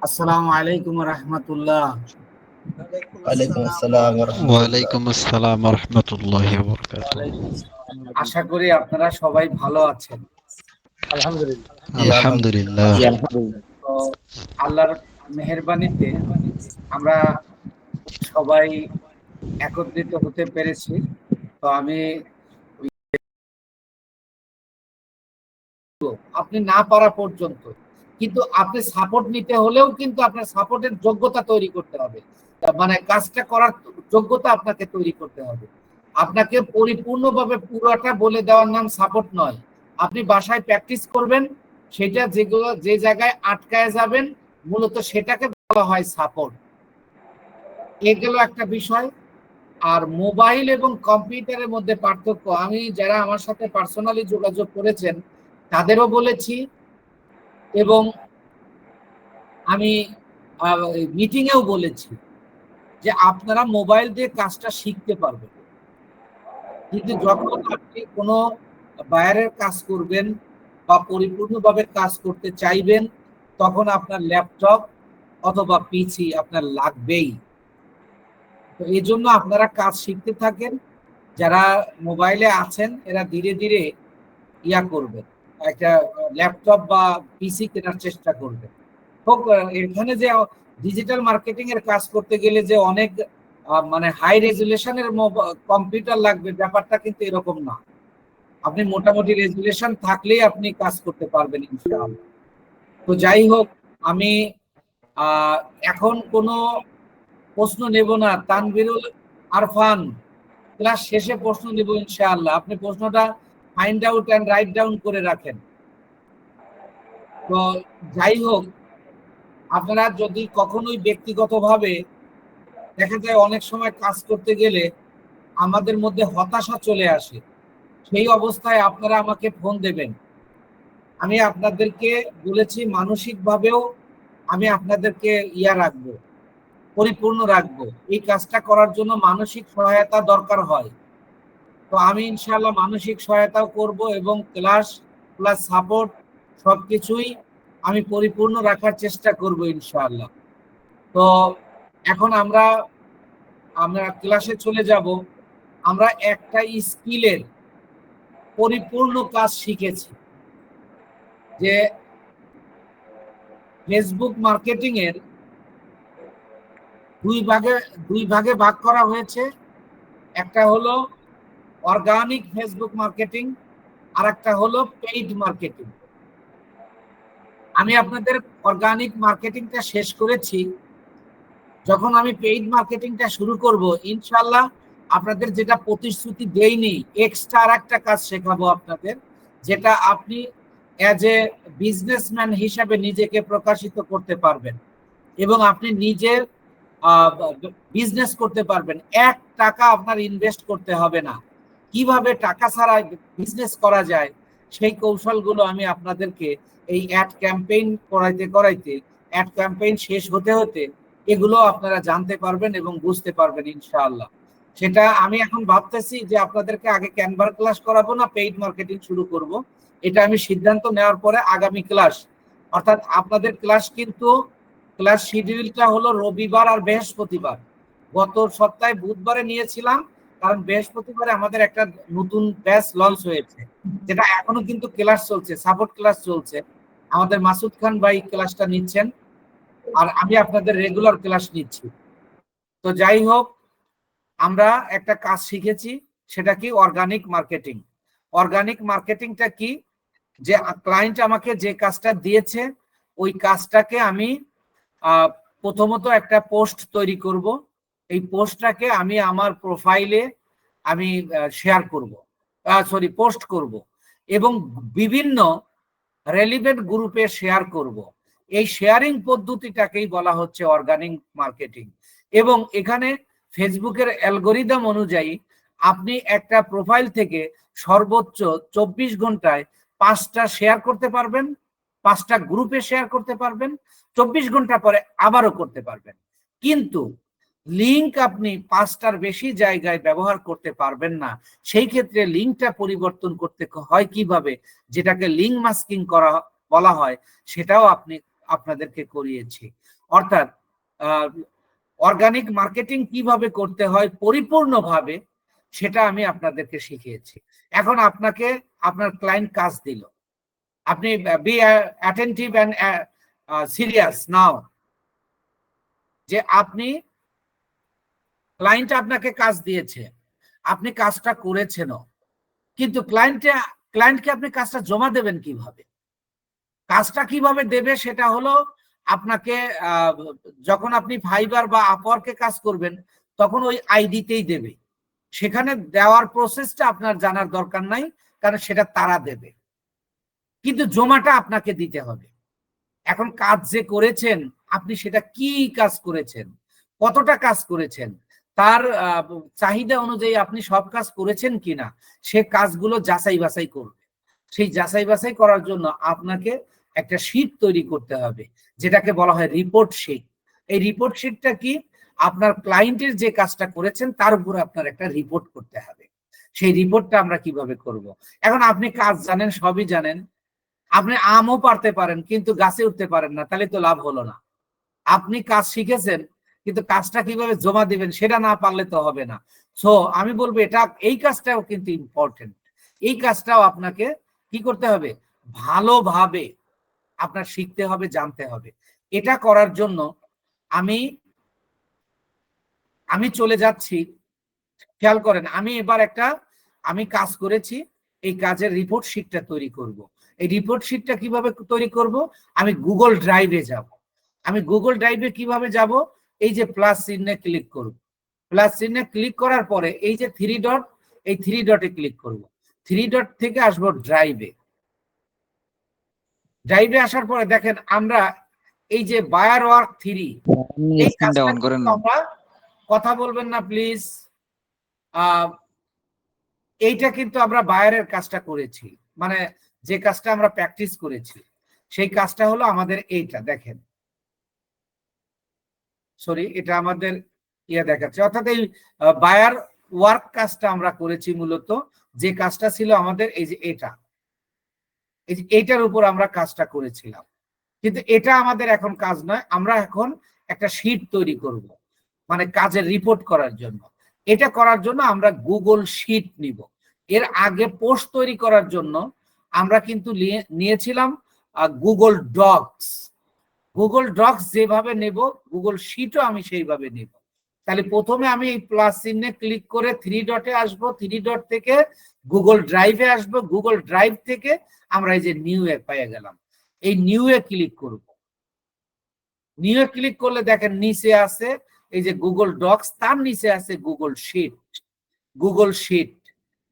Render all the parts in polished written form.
আসসালামু আলাইকুম রাহমাতুল্লাহ। ওয়ালাইকুম আসসালাম ওয়া রাহমাতুল্লাহ। ওয়ালাইকুম আসসালাম ওয়া রাহমাতুল্লাহি ওয়া বারাকাতুহু। আশা করি আপনারা সবাই ভালো আছেন। জি আলহামদুলিল্লাহ। আলহামদুলিল্লাহ। তো আল্লাহর মেহেরবানিতে আমরা সবাই একত্রিত হতে পেরেছি। তো আমি আপনি না পারা পর্যন্ত কিন্তু আপনি সাপোর্ট নিতে হলেও কিন্তু আপনার সাপোর্টের যোগ্যতা তৈরি করতে হবে। মানে কাজটা করার যোগ্যতা আপনাকে তৈরি করতে হবে। আপনাকে পরিপূর্ণভাবে পুরোটা বলে দেওয়ার নাম সাপোর্ট নয়। আপনি বাসায় প্র্যাকটিস করবেন, সেটা যেগুলো যে জায়গায় আটকায় যাবেন মূলত সেটাকে বলা হয় সাপোর্ট। এগুলো একটা বিষয়। আর মোবাইল এবং কম্পিউটারের মধ্যে পার্থক্য আমি যারা আমার সাথে পার্সোনালি যোগাযোগ করেছেন তাদেরও বলেছি, এবং আমি মিটিংয়েও বলেছি যে আপনারা মোবাইল দিয়ে কাজটা শিখতে পারবেন, কিন্তু যখন আপনি কোনো বাইরের কাজ করবেন বা পরিপূর্ণভাবে কাজ করতে চাইবেন তখন আপনার ল্যাপটপ অথবা পিসি আপনার লাগবেই। তো এই জন্য আপনারা কাজ শিখতে থাকেন। যারা মোবাইলে আছেন এরা ধীরে ধীরে ইয়া করবেন, একটা ল্যাপটপ বা পিসি কেনার চেষ্টা করবেন। হোক এখানে যে ডিজিটাল মার্কেটিং এর কাজ করতে গেলে যে অনেক মানে হাই রেজুলেশনের কম্পিউটার লাগবে ব্যাপারটা কিন্তু এরকম না। আপনি মোটামুটি রেজুলেশন থাকলেই আপনি কাজ করতে পারবেন ইনশাআল্লাহ। তো যাই হোক, আমি আহ এখন কোনো প্রশ্ন নেব না। তানভীরুল আরফান, ক্লাস শেষে প্রশ্ন নেব ইনশাআল্লাহ। আপনি প্রশ্নটা find out and write down করে রাখেন। তো যাই হোক, আপনারা যদি কখনোই ব্যক্তিগতভাবে দেখা যায় অনেক সময় কাজ করতে গেলে আমাদের মধ্যে হতাশা চলে আসে, সেই অবস্থায় আপনারা আমাকে ফোন দেবেন। আমি আপনাদেরকে বলেছি মানসিকভাবেও আমি আপনাদেরকে রাখবো, পরিপূর্ণ রাখবো। এই কাজটা করার জন্য মানসিক সহায়তা দরকার হয়। তো আমি ইনশাআল্লাহ মানসিক সহায়তাও করব এবং ক্লাস প্লাস সাপোর্ট সবকিছুই আমি পরিপূর্ণ রাখার চেষ্টা করব ইনশাআল্লাহ। তো এখন আমরা আমরা ক্লাসে চলে যাব। আমরা একটা স্কিলের পরিপূর্ণ কাজ শিখেছি, যে ফেসবুক মার্কেটিং এর দুই ভাগে ভাগ করা হয়েছে। একটা হলো অর্গানিক ফেসবুক মার্কেটিং, আর একটা হলো পেইড মার্কেটিং। আমি আপনাদের অর্গানিক মার্কেটিংটা শেষ করেছি। যখন আমি পেইড মার্কেটিংটা শুরু করব ইনশাআল্লাহ আপনাদের যেটা প্রতিশ্রুতি দেইনি, এক্সট্রা আর একটা কাজ শেখাবো আপনাদের, যেটা আপনি অ্যাজ এ বিজনেসম্যান হিসাবে নিজেকে প্রকাশিত করতে পারবেন এবং আপনি নিজের বিজনেস করতে পারবেন। 1 টাকা আপনার ইনভেস্ট করতে হবে না। কিভাবে টাকা ছাড়া বিজনেস করা যায় সেই কৌশলগুলো আমি আপনাদেরকে এই অ্যাড ক্যাম্পেইন করাইতে করাইতে, অ্যাড ক্যাম্পেইন শেষ হতে হতে এগুলো আপনারা জানতে পারবেন এবং বুঝতে পারবেন ইনশাআল্লাহ। সেটা আমি এখন ভাবতেছি যে আপনাদেরকে আগে ক্যানভার ক্লাস করাবো না পেইড মার্কেটিং শুরু করব। এটা আমি সিদ্ধান্ত নেওয়ার পরে আগামী ক্লাস, অর্থাৎ আপনাদের ক্লাস কিন্তু ক্লাস শিডিউলটা হলো রবিবার আর বৃহস্পতিবার। গত সপ্তাহে বুধবারে নিয়েছিলাম, কারণ বৃহস্পতিবারে আমাদের একটা নতুন ব্যাচ লঞ্চ হয়েছে, যেটা এখনো কিন্তু ক্লাস চলছে, সাপোর্ট ক্লাস চলছে। আমাদের মাসুদ খান ভাই ক্লাসটা নিচ্ছেন আর আমি আপনাদের রেগুলার ক্লাস নিচ্ছি। তো যাই হোক, আমরা একটা কাজ শিখেছি, সেটা কি অর্গানিক মার্কেটিং। অর্গানিক মার্কেটিংটা কি, যে ক্লায়েন্ট আমাকে যে কাজটা দিয়েছে ওই কাজটাকে আমি প্রথমত একটা পোস্ট তৈরি করব। এই পোস্টটাকে আমি আমার প্রোফাইলে আমি শেয়ার করব, পোস্ট করব এবং বিভিন্ন রেলিভেন্ট গ্রুপে শেয়ার করব। এই শেয়ারিং পদ্ধতিটাকেই বলা হচ্ছে অর্গানিক মার্কেটিং। এবং এখানে ফেসবুকের অ্যালগোরিদম অনুযায়ী আপনি একটা প্রোফাইল থেকে সর্বোচ্চ 24 ঘন্টায় 5টা শেয়ার করতে পারবেন, 5টা গ্রুপে শেয়ার করতে পারবেন, 24 ঘন্টা পরে আবারও করতে পারবেন। কিন্তু লিংক আপনি 5টার বেশি জায়গায় ব্যবহার করতে পারবেন না। সেই ক্ষেত্রে লিংকটা পরিবর্তন করতে হয় কিভাবে, যেটাকে লিংক মাস্কিং করা বলা হয়, সেটাও আপনি আপনাদেরকে করিয়েছি। অর্থাৎ অর্গানিক মার্কেটিং কিভাবে করতে হয় পরিপূর্ণভাবে সেটা আমি আপনাদেরকে শিখিয়েছি। এখন আপনাকে আপনার ক্লায়েন্ট কাজ দিল, আপনি বি অ্যাটেন্টিভ অ্যান্ড সিরিয়াস নাও, যে আপনি ক্লায়েন্ট আপনাকে কাজ দিয়েছে, আপনি কাজটা করেছেনও, কিন্তু ক্লায়েন্টকে আপনি কাজটা জমা দেবেন কিভাবে? কাজটা কিভাবে দেবে সেটা হলো আপনাকে যখন আপনি ফাইবার বা আপওয়ার্কে কাজ করবেন তখন ওই আইডিতেই দেবে, সেখানে দেওয়ার প্রসেসটা আপনার জানার দরকার নাই, কারণ সেটা তারা দেবে, কিন্তু জমাটা আপনাকে দিতে হবে। এখন কাজ যে করেছেন আপনি সেটা কি কাজ করেছেন, কতটা কাজ করেছেন, তার চাহিদা অনুযায়ী আপনি সব কাজ করেছেন কিনা সে কাজগুলো যাচাই বাছাই করবে। সেই যাচাই বাছাই করার জন্য আপনাকে একটা শীট তৈরি করতে হবে, যেটাকে বলা হয় রিপোর্ট শীট। এই রিপোর্ট শীটটা কি? আপনার ক্লায়েন্টের যে কাজটা করেছেন তার উপর আপনার একটা রিপোর্ট করতে হবে। সেই রিপোর্টটা আমরা কিভাবে করব? এখন আপনি কাজ জানেন, সবই জানেন, আপনি আমও পারতে পারেন কিন্তু গাছে উঠতে পারেন না, তাহলে তো লাভ হলো না। আপনি কাজ শিখেছেন কিন্তু কাজটা কিভাবে জমা দিবেন সেটা না পারলে তো হবে না। সো আমি বলবো এই কাজটাও কিন্তু ইম্পর্টেন্ট। এই কাজটাও আপনাকে কি করতে হবে? ভালোভাবে আপনার শিখতে হবে, জানতে হবে। এটা করার জন্য আমি চলে যাচ্ছি, খেয়াল করেন, আমি কাজ করেছি, এই কাজের রিপোর্ট শিটটা তৈরি করব। এই রিপোর্ট শিটটা কিভাবে তৈরি করব? আমি গুগল ড্রাইভে যাব। আমি গুগল ড্রাইভে কিভাবে যাব? এই যে প্লাস চিহ্নে ক্লিক করব, প্লাস চিহ্নে ক্লিক করার পরে এই যে থ্রি ডট, এই থ্রি ডটে ক্লিক করব। থ্রি ডট থেকে আসবো ড্রাইভে। ড্রাইভে আসার পরে দেখেন আমরা এই যে বায়ার ওয়ার্ক 3, এই কাজটা আমরা, কথা বলবেন না প্লিজ, এইটা কিন্তু আমরা বায়ারের কাজটা করেছি, মানে যে কাজটা আমরা প্র্যাকটিস করেছি সেই কাজটা হলো আমাদের এইটা দেখেন, সরি এটা আমাদের দেখাচ্ছে, অর্থাৎ এই বায়ার ওয়ার্ক কাজটা আমরা করেছি মূলত, যে কাজটা ছিল আমাদের এই যে এইটার উপর আমরা কাজটা করেছিলাম। কিন্তু এটা আমাদের এখন কাজ নয়, আমরা এখন একটা শীট তৈরি করব, মানে কাজের রিপোর্ট করার জন্য। এটা করার জন্য আমরা গুগল শীট নিব। এর আগে পোস্ট তৈরি করার জন্য আমরা কিন্তু নিয়েছিলাম গুগল ডকস। গুগল ডকস যেভাবে নেব গুগল শীটও আমি সেইভাবে নেব। তাহলে প্রথমে আমি এই প্লাস চিহ্নে ক্লিক করে থ্রি ডটে আসবো, থ্রি ডট থেকে গুগল ড্রাইভে আসবো, গুগল ড্রাইভ থেকে আমরা এই যে নিউ এ পেয়ে গেলাম, এই নিউ এ ক্লিক করব। নিউ এ ক্লিক করলে দেখেন নিচে আছে এই যে গুগল ডকস, তার নিচে আছে গুগল শীট। গুগল শীট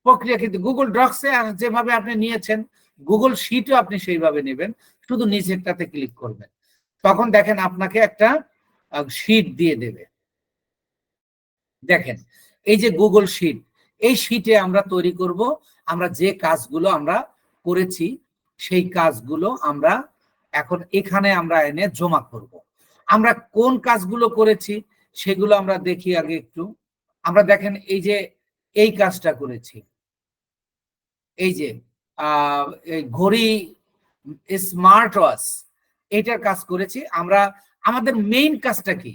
প্রক্রিয়া কিন্তু গুগল ডকসে যেভাবে আপনি নিয়েছেন গুগল শীটও আপনি সেইভাবে নেবেন, শুধু নিচেরটাতে ক্লিক করবেন। তখন দেখেন আপনাকে একটা শীট দিয়ে দেবে। দেখেন এই যে গুগল শীট, এই শীটে আমরা তৈরি করব, আমরা যে কাজগুলো আমরা করেছি সেই কাজগুলো আমরা এখন এখানে আমরা এনে জমা করব। আমরা কোন কাজগুলো করেছি সেগুলো আমরা দেখি আগে একটু। আমরা দেখেন এই যে এই কাজটা করেছি, এই যে ঘড়ি স্মার্ট ওয়াচ, এটার কাজ করেছি আমরা। আমাদের মেইন কাজটা কি,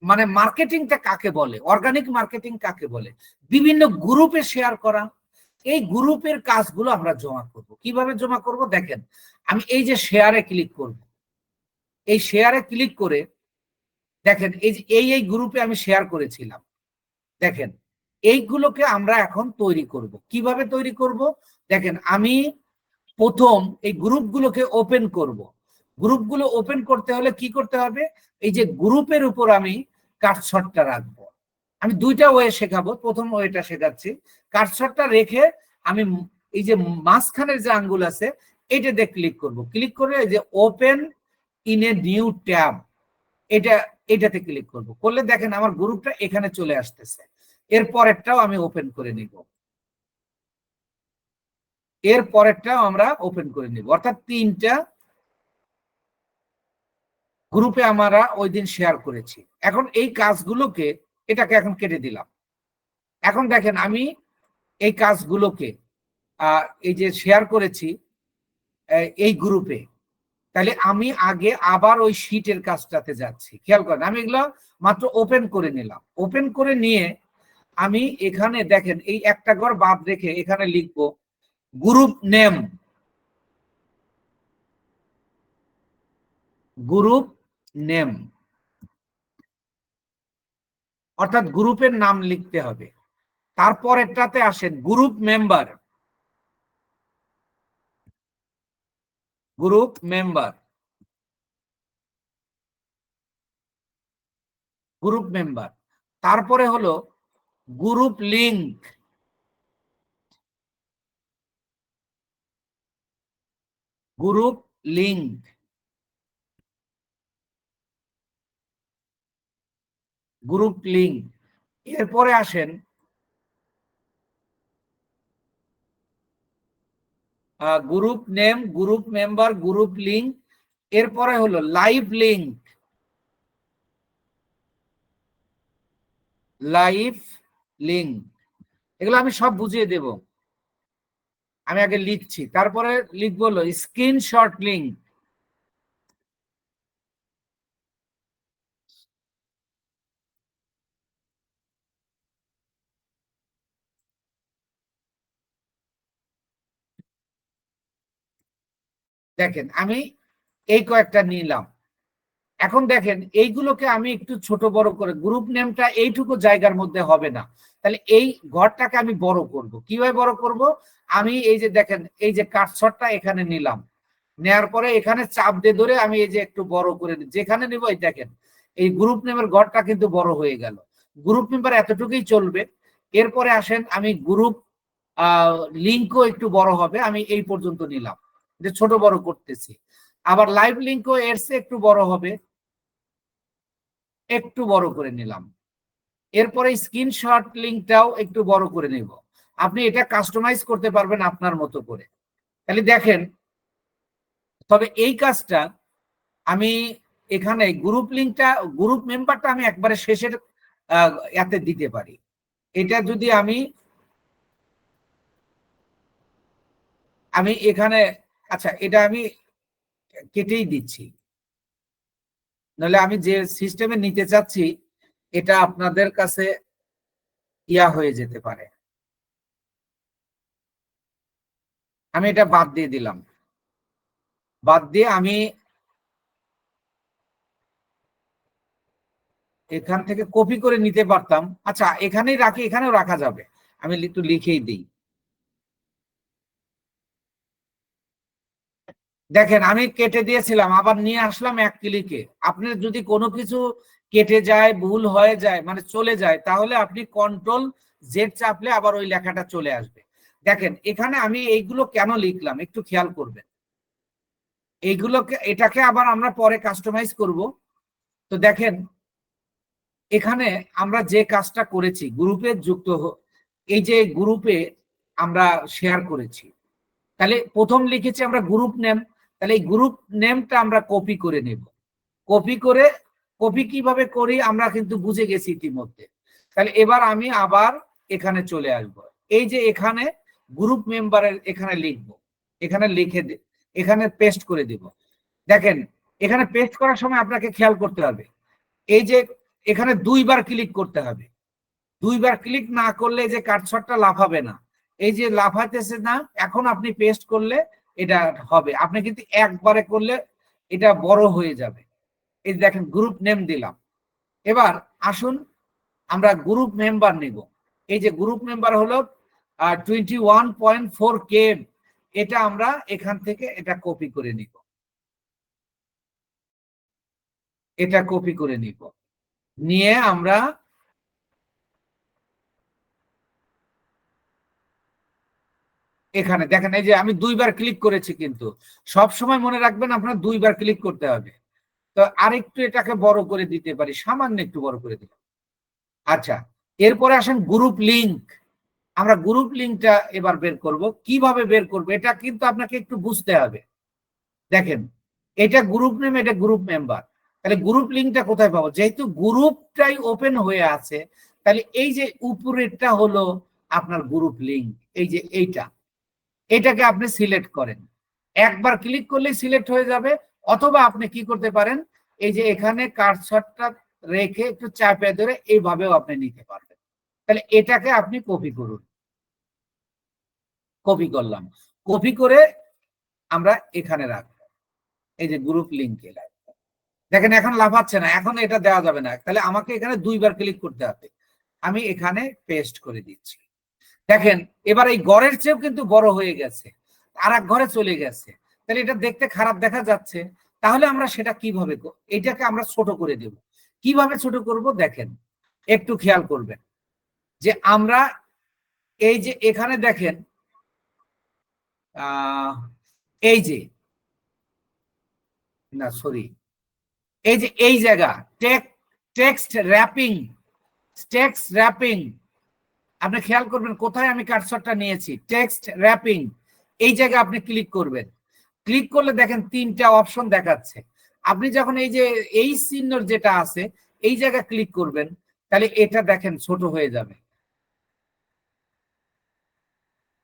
মানে মার্কেটিংটা কাকে বলে, অর্গানিক মার্কেটিং কাকে বলে? বিভিন্ন গ্রুপে শেয়ার করা। এই গ্রুপের কাজগুলো আমরা জমা করব। কিভাবে জমা করব? দেখেন আমি এই যে শেয়ারে ক্লিক করব, এই শেয়ারে ক্লিক করে দেখেন এই যে এই গ্রুপে আমি শেয়ার করেছিলাম, দেখেন এইগুলোকে আমরা এখন তৈরি করব। কিভাবে তৈরি করব? দেখেন আমি প্রথম এই গ্রুপগুলোকে ওপেন করব। গ্রুপগুলো ওপেন করতে হলে কি করতে হবে? এই যে গ্রুপের উপর আমি কাটছটটা রাখবো। আমি দুইটা ওয়ে শেখাবো, প্রথম ওয়েটা শেখাচ্ছি। কাটছটটা রেখে আমি এই যে মাঝখানের যে আঙ্গুল আছে এটাতে ক্লিক করব। ক্লিক করে এই যে open in a new tab, এটাতে ক্লিক করব। করলে দেখেন আমার গ্রুপটা এখানে চলে আসতেছে। এর পরেরটাও আমি ওপেন করে নিব, এর পরেরটাও আমরা ওপেন করে নিব, অর্থাৎ 3টা গ্রুপে আমরা ওই দিন শেয়ার করেছি। এখন এই কাজগুলোকে, এটাকে এখন কেটে দিলাম। এখন দেখেন আমি এই কাজগুলোকে এই যে শেয়ার করেছি এই গ্রুপে, তাহলে আমি আগে আবার ওই শীটের কাজটাতে যাচ্ছি, খেয়াল করেন আমি এগুলো মাত্র ওপেন করে নিলাম। ওপেন করে নিয়ে আমি এখানে দেখেন এই একটা ঘর বাদ রেখে এখানে লিখবো গ্রুপ নেম, গ্রুপ নেম অর্থাৎ গ্রুপের নাম লিখতে হবে। তারপর এটাতে আসেন group member, group member, group member. তারপরে হলো group link, group link, group link. এরপরে আসেন group name, group member, group link. এরপরে হলো লাইভ লিংক, লাইভ লিংক। এগুলো আমি সব বুঝিয়ে দেব, আমি আগে লিখছি। তারপরে লিখবো হলো স্ক্রিনশট লিংক, দেখেন আমি এই কয়েকটা নিলাম। এখন দেখেন এইগুলোকে আমি একটু ছোট বড় করে, গ্রুপ নেমটা এইটুকু জায়গার মধ্যে হবে না, তাহলে এই ঘরটাকে আমি বড় করব। কিভাবে বড় করব? আমি এই যে দেখেন এই যে কাটছটটা এখানে নিলাম, নেয়ার পরে এখানে চাপ দিয়ে ধরে আমি এই যে একটু বড় করে যেখানে নিব, এই দেখেন এই গ্রুপ নেমের ঘরটা কিন্তু বড় হয়ে গেল। গ্রুপ মেম্বার এতটুকুই চলবে। এরপরে আসেন আমি গ্রুপ লিঙ্কও একটু বড় হবে, আমি এই পর্যন্ত নিলাম, যে ছোট বড় করতেছি। আবার লাইভ লিঙ্কও এর চেয়ে একটু বড় হবে, একটু বড় করে নিলাম। এরপরে স্ক্রিনশট লিঙ্কটাও একটু বড় করে নেব। আপনি এটা কাস্টমাইজ করতে পারবেন আপনার মতো করে। তাহলে দেখেন, তবে এই কাজটা আমি এখানে গ্রুপ লিঙ্কটা, গ্রুপ মেম্বারটা আমি একবারে শেষের এতে দিতে পারি। এটা যদি আমি আমি এখানে, আচ্ছা এটা আমি কেটেই দিচ্ছি, নাহলে আমি যে সিস্টেমে নিতে চাচ্ছি এটা আপনাদের কাছে ইয়া হয়ে যেতে পারে। আমি এটা বাদ দিয়ে দিলাম, বাদ দিয়ে আমি এখান থেকে কপি করে নিতে পারতাম। আচ্ছা এখানেই রাখি, এখানেও রাখা যাবে, আমি একটু লিখেই দিই। দেখেন আমি কেটে দিয়েছিলাম, আবার নিয়ে আসলাম এক ক্লিকে। আপনার যদি কোনো কিছু কেটে যায়, ভুল হয়ে যায়, মানে চলে যায়, তাহলে আপনি কন্ট্রোল জেড চাপলে আবার ওই লেখাটা চলে আসবে। দেখেন এখানে আমি এইগুলো কেন লিখলাম একটু খেয়াল করবেন। এইগুলোকে, এটাকে আবার আমরা পরে কাস্টমাইজ করব। তো দেখেন এখানে আমরা যে কাজটা করেছি, গ্রুপে যুক্ত, এই যে গ্রুপে আমরা শেয়ার করেছি, তাহলে প্রথম লিখেছি আমরা গ্রুপ নেম, তাহলে এই গ্রুপ নেমটা আমরা কপি করে নেব। কপি করে, কপি কিভাবে করি আমরা কিন্তু বুঝে গেছি ইতিমধ্যে। তাহলে এবার আমি আবার এখানে চলে আসব, এই যে এখানে গ্রুপ মেম্বারের এখানে লিখব, এখানে লিখে এখানে পেস্ট করে দিব। দেখেন এখানে পেস্ট করার সময় আপনাকে খেয়াল করতে হবে, এই যে এখানে দুইবার ক্লিক করতে হবে। দুইবার ক্লিক না করলে যে কাটছটটা লাফাবে না, এই যে লাফাইতেছে না, এখন আপনি পেস্ট করলে এটা হবে। আপনি কিন্তু একবারে করলে এটা বড় হয়ে যাবে। এই দেখেন গ্রুপ নেম দিলাম। এবার আসুন আমরা গ্রুপ মেম্বার নিব। এই যে গ্রুপ মেম্বার হলো 21.4K, এটা আমরা এখান থেকে এটা কপি করে নিব, এটা কপি করে নিব, নিয়ে আমরা এখানে দেখেন এই যে আমি দুইবার ক্লিক করেছি, কিন্তু সব সময় মনে রাখবেন আপনার দুইবার ক্লিক করতে হবে। তো আরেকটু এটাকে বড় করে দিতে পারি, সামান্য একটু বড় করে দিলাম। আচ্ছা এরপরে আসেন গ্রুপ লিংক। আমরা গ্রুপ লিংকটা এবার বের করব। কিভাবে বের করব এটা কিন্তু আপনাকে একটু বুঝতে হবে। দেখেন এটা গ্রুপ নেম, এটা গ্রুপ মেম্বার, তাহলে গ্রুপ লিংকটা কোথায় পাবো? যেহেতু গ্রুপটাই ওপেন হয়ে আছে, তাহলে এই যে উপরেরটা হলো আপনার গ্রুপ লিংক। এই যে এইটা, এটাকে আপনি সিলেক্ট করেন, একবার ক্লিক করলেই সিলেক্ট হয়ে যাবে। অথবা আপনি কি করতে পারেন, এই যে এখানে কার্সরটা রেখে একটু চাপে ধরে এইভাবেও আপনি নিতে পারবেন। তাহলে এটাকে আপনি কপি করুন। কপি করলাম, কপি করে আমরা এখানে রাখবো, এই যে গ্রুপ লিঙ্কে রাখবো। দেখেন এখন লাফাচ্ছে না, এখন এটা দেওয়া যাবে না, তাহলে আমাকে এখানে 2 বার ক্লিক করতে হবে। আমি এখানে পেস্ট করে দিচ্ছি। দেখেন এবার এই ঘরের চেয়েও কিন্তু বড় হয়ে গেছে, আর এক ঘরে চলে গেছে। তাহলে এটা দেখতে খারাপ দেখা যাচ্ছে। তাহলে আমরা সেটা কিভাবে, এটাকে আমরা ছোট করে দেব। কিভাবে ছোট করব দেখেন, একটু খেয়াল করবেন যে আমরা এই যে এখানে দেখেন এই যে, না সরি, এই যে এই জায়গা টেক্সট র্যাপিং, টেক্সট র্যাপিং, আপনি খেয়াল করবেন কোথায় আমি কার্সরটা নিয়েছি, টেক্সট র্যাপিং, এই জায়গায় আপনি ক্লিক করবেন। ক্লিক করলে দেখেন 3টা অপশন দেখাচ্ছে। আপনি যখন এই যে এই চিহ্নর যেটা আছে এই জায়গায় ক্লিক করবেন, তাহলে এটা দেখেন ছোট হয়ে যাবে।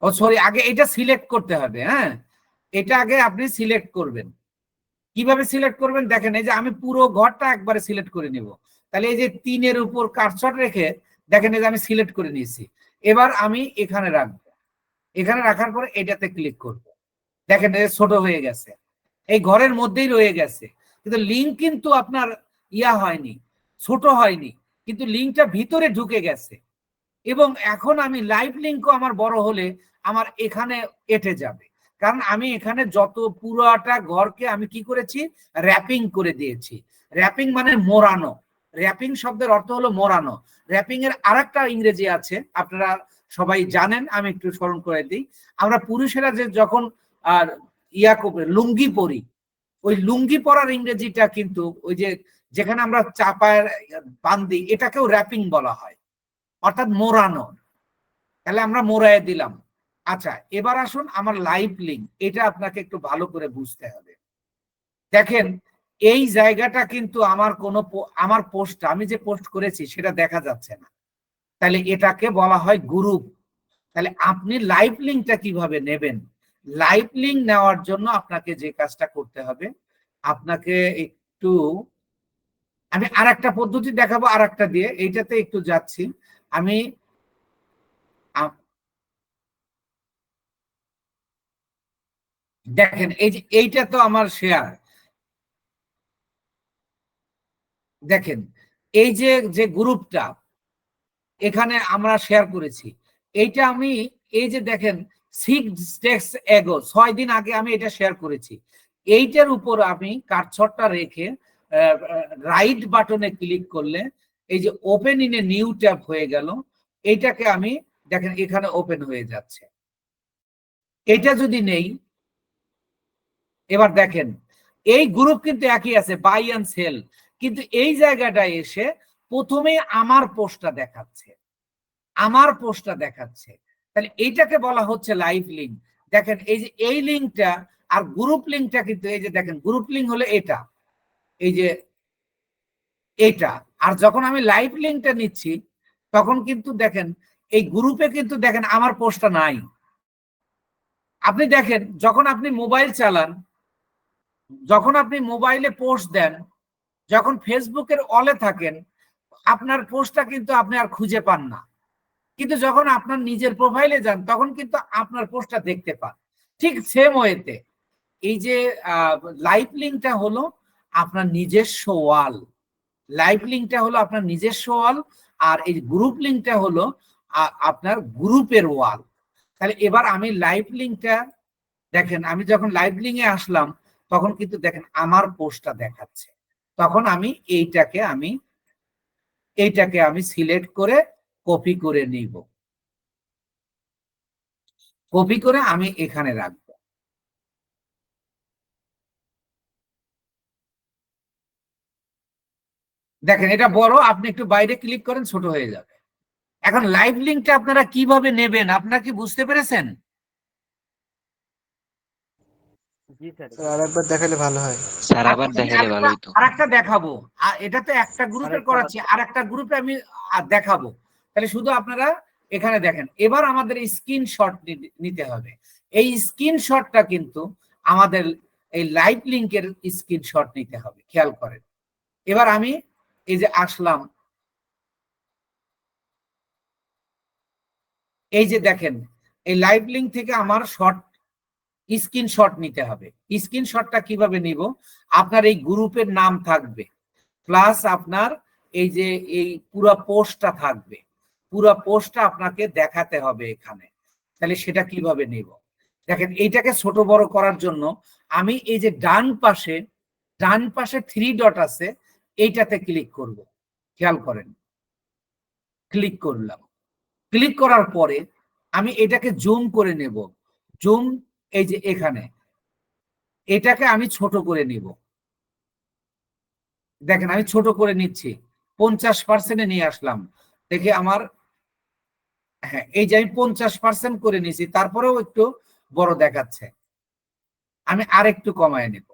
ও সরি, আগে এটা সিলেক্ট করতে হবে। হ্যাঁ, এটা আগে আপনি সিলেক্ট করবেন। কিভাবে সিলেক্ট করবেন দেখেন, এই যে আমি পুরো ঘরটা একবারে সিলেক্ট করে নিব। তাহলে এই যে 3-এর উপর কার্সর রেখে দেখেন এই যে আমি সিলেক্ট করে নিয়েছি। এবার আমি এখানে রাখবো, এখানে রাখার পরে এটাতে ক্লিক করব। দেখেন এই ছোট হয়ে গেছে, এই ঘরের মধ্যেই রয়ে গেছে, কিন্তু লিঙ্ক কিন্তু আপনার ইয়া হয়নি, ছোট হয়নি, কিন্তু লিঙ্কটা ভিতরে ঢুকে গেছে। এবং এখন আমি লাইভ লিঙ্কও আমার বড় হলে আমার এখানে এঁটে যাবে, কারণ আমি এখানে যত পুরোটা ঘরকে আমি কি করেছি, র্যাপিং করে দিয়েছি। র্যাপিং মানে মোড়ানো, র্যাপিং শব্দের অর্থ হলো মোড়ানো। র্যাপিং এর আরেকটা ইংরেজি আছে, আপনারা সবাই জানেন, আমি একটু স্মরণ করে দিই। আমরা পুরুষেরা যে যখন আর লুঙ্গি পরি, ওই লুঙ্গি পরার ইংরেজিটা কিন্তু ওই যে যেখানে আমরা চাপায় বান্ধি, এটাকেও র্যাপিং বলা হয়, অর্থাৎ মোড়ানো। তাহলে আমরা মোড়ায় দিলাম। আচ্ছা, এবার আসুন আমার লাইভ লিঙ্ক, এটা আপনাকে একটু ভালো করে বুঝতে হবে। দেখেন এই জায়গাটা কিন্তু আমার আমার পোস্ট, আমি যে পোস্ট করেছি সেটা দেখা যাচ্ছে না। তাহলে এটাকে বলা হয় গ্রুপ। তাহলে আপনি লাইভ লিঙ্কটা কিভাবে নেবেন? লাইভ লিঙ্ক নেওয়ার জন্য আপনাকে যে কাজটা করতে হবে, আপনাকে একটু, আমি আর একটা পদ্ধতি দেখাবো আর একটা দিয়ে, এইটাতে একটু যাচ্ছি আমি। দেখেন এই যে এইটা তো আমার শেয়ার, দেখেন এই যে যে গ্রুপটা এখানে আমরা শেয়ার করেছি, এইটা আমি, এই যে দেখেন 6 দিন আগে আমি এটা শেয়ার করেছি। এইটার উপর আমি কার্সরটা রেখে রাইট বাটনে ক্লিক করলে এই যে open in a new tab হয়ে গেল। এইটাকে আমি দেখেন এখানে ওপেন হয়ে যাচ্ছে। এটা যদি নেই, এবার দেখেন এই গ্রুপ কিন্তু একই আছে, বাই অ্যান্ড সেল, কিন্তু এই জায়গাটায় এসে প্রথমে আমার পোস্টটা দেখাচ্ছে, আমার পোস্টটা দেখাচ্ছে। তাহলে এইটাকে বলা হচ্ছে লাইভ লিঙ্ক। দেখেন এই যে এই লিঙ্কটা আর গ্রুপ লিঙ্কটা কিন্তু, এই যে দেখেন গ্রুপ লিঙ্ক হলো এটা, এই যে এটা, আর যখন আমি লাইভ লিঙ্কটা নিচ্ছি তখন কিন্তু দেখেন এই গ্রুপে কিন্তু দেখেন আমার পোস্টটা নাই। আপনি দেখেন যখন আপনি মোবাইল চালান, যখন আপনি মোবাইলে পোস্ট দেন, যখন ফেসবুকের অলে থাকেন, আপনার পোস্টটা কিন্তু আপনি আর খুঁজে পান না, কিন্তু যখন আপনার নিজের প্রোফাইলে যান তখন কিন্তু আপনার পোস্টটা দেখতে পান। ঠিক সেম ওয়েতে এই যে লাইভ লিঙ্কটা হলো আপনার নিজস্ব ওয়াল, লাইভ লিঙ্কটা হলো আপনার নিজস্ব ওয়াল, আর এই গ্রুপ লিঙ্কটা হলো আপনার গ্রুপের ওয়াল। তাহলে এবার আমি লাইভ লিঙ্কটা দেখেন, আমি যখন লাইভ লিঙ্কে আসলাম তখন কিন্তু দেখেন আমার পোস্টটা দেখাচ্ছে। তখন আমি এইটাকে আমি সিলেক্ট করে কপি করে নিব, কপি করে আমি এখানে রাখবো। দেখেন এটা বড়, আপনি একটু বাইরে ক্লিক করেন ছোট হয়ে যাবে। এখন লাইভ লিঙ্কটা আপনারা কিভাবে নেবেন, আপনারা কি বুঝতে পেরেছেন? আরেকবার দেখালে ভালো হয়। স্যার আবার দেখাইলে ভালো হইতো। আরেকটা দেখাবো, আর এটা তো একটা গ্রুপের করাচ্ছি, আর একটা গ্রুপে আমি দেখাবো। তাহলে শুধু আপনারা এখানে দেখেন। এবার আমাদের স্ক্রিনশট নিতে হবে। এই স্ক্রিনশটটা কিন্তু আমাদের এই লাইভ লিংকের স্ক্রিনশট নিতে হবে, খেয়াল করেন। এবার আমি এই যে আসলাম, এই যে দেখেন এই লাইভ লিংক থেকে আমার স্ক্রিনশট নিতে হবে। স্ক্রিনশটটা কিভাবে নিব? আপনার এই গ্রুপের নাম থাকবে, প্লাস আপনার এই যে এই পুরো পোস্টটা থাকবে, পুরো পোস্টটা আপনাকে দেখাতে হবে এখানে। তাহলে সেটা কিভাবে নিব? দেখেন এইটাকে ছোট বড় করার জন্য আমি এই যে ডান পাশে 3 ডট আছে, এইটাতে ক্লিক করব। খেয়াল করেন, ক্লিক করলাম। ক্লিক করার পরে আমি এটাকে জুম করে নেব। জুম, এই যে এখানে এটাকে আমি ছোট করে নিব। দেখেন আমি ছোট করে নিচ্ছি, 50% নিয়ে আসলাম। দেখে আমার, হ্যাঁ এই যে আমি 50% করে নিয়েছি, তারপরেও একটু বড় দেখাচ্ছে। আমি আরেকটু কমায় নেব,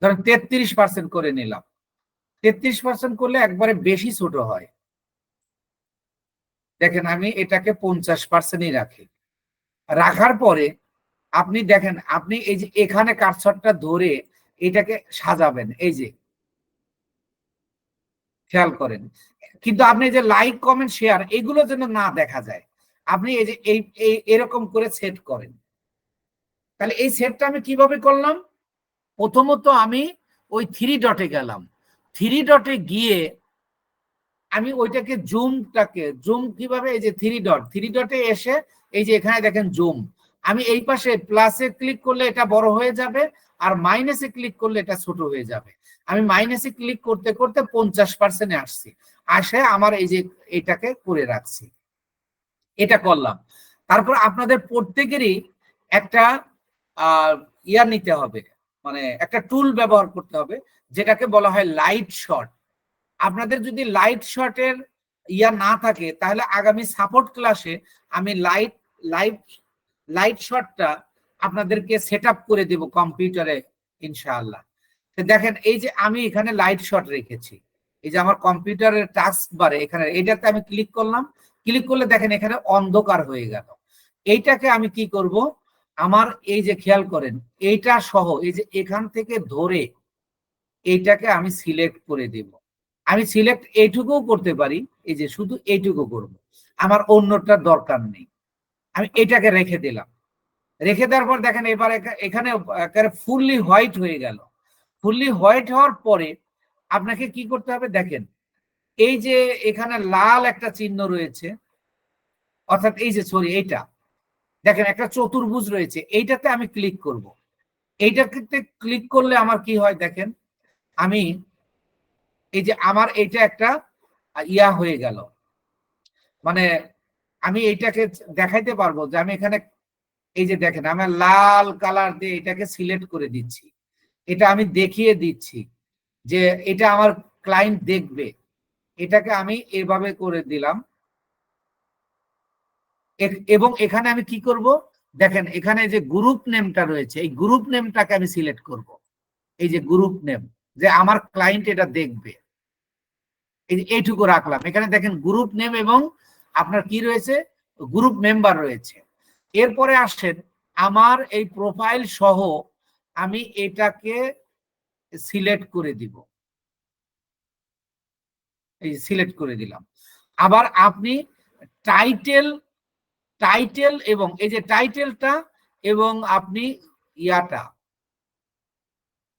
ধরেন 33% করে নিলাম। 33% করলে একবারে বেশি ছোট হয়। দেখেন আমি এটাকে 50%ই রাখি। রাখার পরে আপনি দেখেন, আপনি এই যে এখানে কার্সরটা ধরে এটাকে সাজাবেন, এই যে খেয়াল করেন। কিন্তু আপনি যে লাইক কমেন্ট শেয়ার এগুলো যেন না দেখা যায়, আপনি এই যে এরকম করে সেট করেন। তাহলে এই সেটটা আমি কিভাবে করলাম? প্রথমত আমি ওই 3 ডটে গেলাম। 3 ডটে গিয়ে আমি ওইটাকে জুম কিভাবে, এই যে 3 ডটে এসে এই যে এখানে দেখেন জুম, আমি এই পাশে প্লাসে ক্লিক করলে এটা বড় হয়ে যাবে, আর মাইনাসে ক্লিক করলে এটা ছোট হয়ে যাবে। আমি মাইনাসে ক্লিক করতে করতে 50%-এ আসছি, আসে আমার এই যে এটাকে করে রাখছি। এটা করলাম। তারপর আপনাদের প্রত্যেকেরই একটা ইয়া নিতে হবে, মানে একটা টুল ব্যবহার করতে হবে, যেটাকে বলা হয় লাইট শট। আপনাদের যদি লাইট শটের ইয়া না থাকে, তাহলে আগামী সাপোর্ট ক্লাসে আমি লাইট শটটা আপনাদেরকে সেট আপ করে দেব কম্পিউটারে ইনশাআল্লাহ। দেখেন এই যে আমি এখানে লাইট শট রেখেছি, এই যে আমার কম্পিউটারের টাস্ক বারে এখানে এইটাতে আমি ক্লিক করলাম। ক্লিক করলে দেখেন এখানে অন্ধকার হয়ে গেল। এইটাকে আমি কি করব? আমার এই যে খেয়াল করেন, এইটা সহ এই যে এখান থেকে ধরে এইটাকে আমি সিলেক্ট করে দেব। আমি সিলেক্ট এইটুকুও করতে পারি, এই যে শুধু এইটুকু করব, আমার অন্যটার দরকার নেই। আমি এটাকে রেখে দিলাম। রেখে দেওয়ার পর দেখেন এবার এখানে ফুললি হোয়াইট হয়ে গেল। ফুললি হোয়াইট হওয়ার পরে আপনাকে কি করতে হবে? দেখেন এই যে এখানে লাল একটা চিহ্ন রয়েছে, অর্থাৎ এই যে সরি এইটা দেখেন একটা চতুর্ভুজ রয়েছে, এইটাতে আমি ক্লিক করব। এইটাতে ক্লিক করলে আমার কি হয় দেখেন, আমি এই যে আমার এইটা একটা ইয়া হয়ে গেল, মানে আমি এইটাকে দেখাইতে পারবো যে আমি এখানে এই যে দেখেন আমার লাল কালার দিয়ে এটাকে সিলেক্ট করে দিচ্ছি। এটা আমি দেখিয়ে দিচ্ছি যে এটা আমার ক্লায়েন্ট দেখবে। এটাকে আমি এভাবে করে দিলাম, এবং এখানে আমি কি করব? দেখেন এখানে যে গ্রুপ নেমটা রয়েছে, এই গ্রুপ নেমটাকে আমি সিলেক্ট করব। এই যে গ্রুপ নেম, যে আমার ক্লায়েন্ট এটা দেখবে, এইটুকু রাখলাম। এখানে দেখেন গ্রুপ নেম এবং আপনার কি রয়েছে, গ্রুপ মেম্বার রয়েছে। এরপরে আসেন আমার এই প্রোফাইল সহ আমি এটাকে সিলেক্ট করে দিব, এই সিলেক্ট করে দিলাম। আবার আপনি টাইটেল এবং এই যে টাইটেলটা এবং আপনি ইয়াটা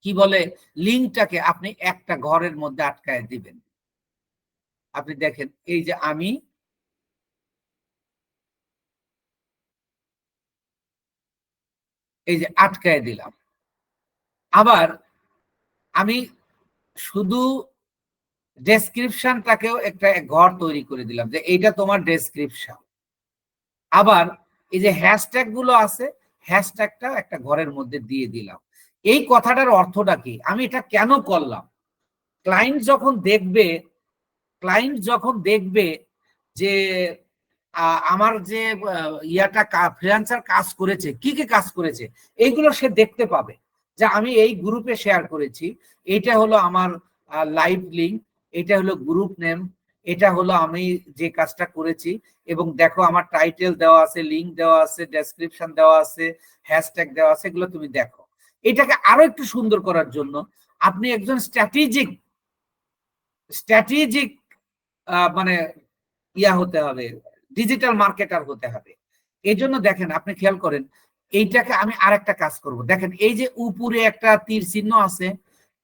কি বলে লিঙ্কটাকে আপনি একটা ঘরের মধ্যে আটকায় দিবেন। আপনি দেখেন এই যে আমি এই যে আটকায় দিলাম। আবার আমি শুধু ডেসক্রিপশনটাকেও একটা ঘর তৈরি করে দিলাম যে এইটা তোমার ডেসক্রিপশন। আবার এই যে হ্যাশট্যাগ গুলো আছে, হ্যাশট্যাগটা একটা ঘরের মধ্যে দিয়ে দিলাম। এই কথাটার অর্থটা কি, আমি এটা কেন করলাম? ক্লায়েন্ট যখন দেখবে যে আমার যে ইয়াটা ফ্রিল্যান্সার কাজ করেছে, কি কি কাজ করেছে, এইগুলো সে দেখতে পাবে যে আমি এই গ্রুপে শেয়ার করেছি, এটা হলো আমার লাইভ লিঙ্ক, এটা হলো গ্রুপ নেম, এটা হলো আমি যে কাজটা করেছি, এবং দেখো আমার টাইটেল দেওয়া আছে, লিঙ্ক দেওয়া আছে, ডেসক্রিপশন দেওয়া আছে, হ্যাশট্যাগ দেওয়া আছে, এগুলো তুমি দেখো। এটাকে আরো একটু সুন্দর করার জন্য আপনি একজন স্ট্র্যাটেজিক মানে ইয়া হতে হবে, ডিজিটাল মার্কেটার হতে হবে। এই জন্য দেখেন, আপনি খেয়াল করেন, এইটাকে আমি আরেকটা কাজ করব। দেখেন এই যে উপরে একটা তীর চিহ্ন আছে,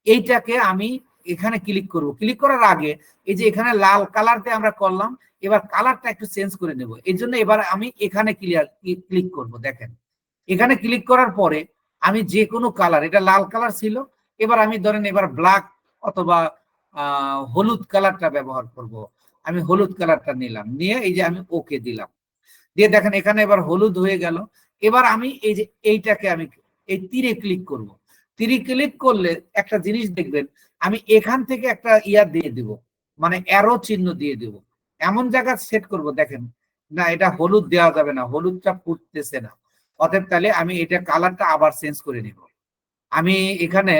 এইটাকে আমি এখানে ক্লিক করব। ক্লিক করার আগে এই যে এখানে লাল কালার দিয়ে আমরা করলাম, এবার কালারটা একটু চেঞ্জ করে নেব। এই জন্য এবার আমি এখানে ক্লিক করব। দেখেন এখানে ক্লিক করার পরে আমি যে কোনো কালার, এটা লাল কালার ছিল, এবার আমি ধরেন এবার ব্ল্যাক অথবা হলুদ কালারটা ব্যবহার করব। আমি হলুদ কালারটা নিলাম, নিয়ে এই যে আমি ওকে দিলাম, দিয়ে দেখেন এখানে এবার হলুদ হয়ে গেল। এবার আমি এই যে এইটাকে আমি এই তীরে ক্লিক করব। তীরে ক্লিক করলে একটা জিনিস দেখবেন, আমি এখান থেকে একটা ইয়া দিয়ে দিব, মানে অ্যারো চিহ্ন দিয়ে দিব, এমন জায়গা সেট করব। দেখেন না, এটা হলুদ দেওয়া যাবে না, হলুদটা ফুটতেছে না, অতএব তাহলে আমি এটা কালারটা আবার চেঞ্জ করে নিব। আমি এখানে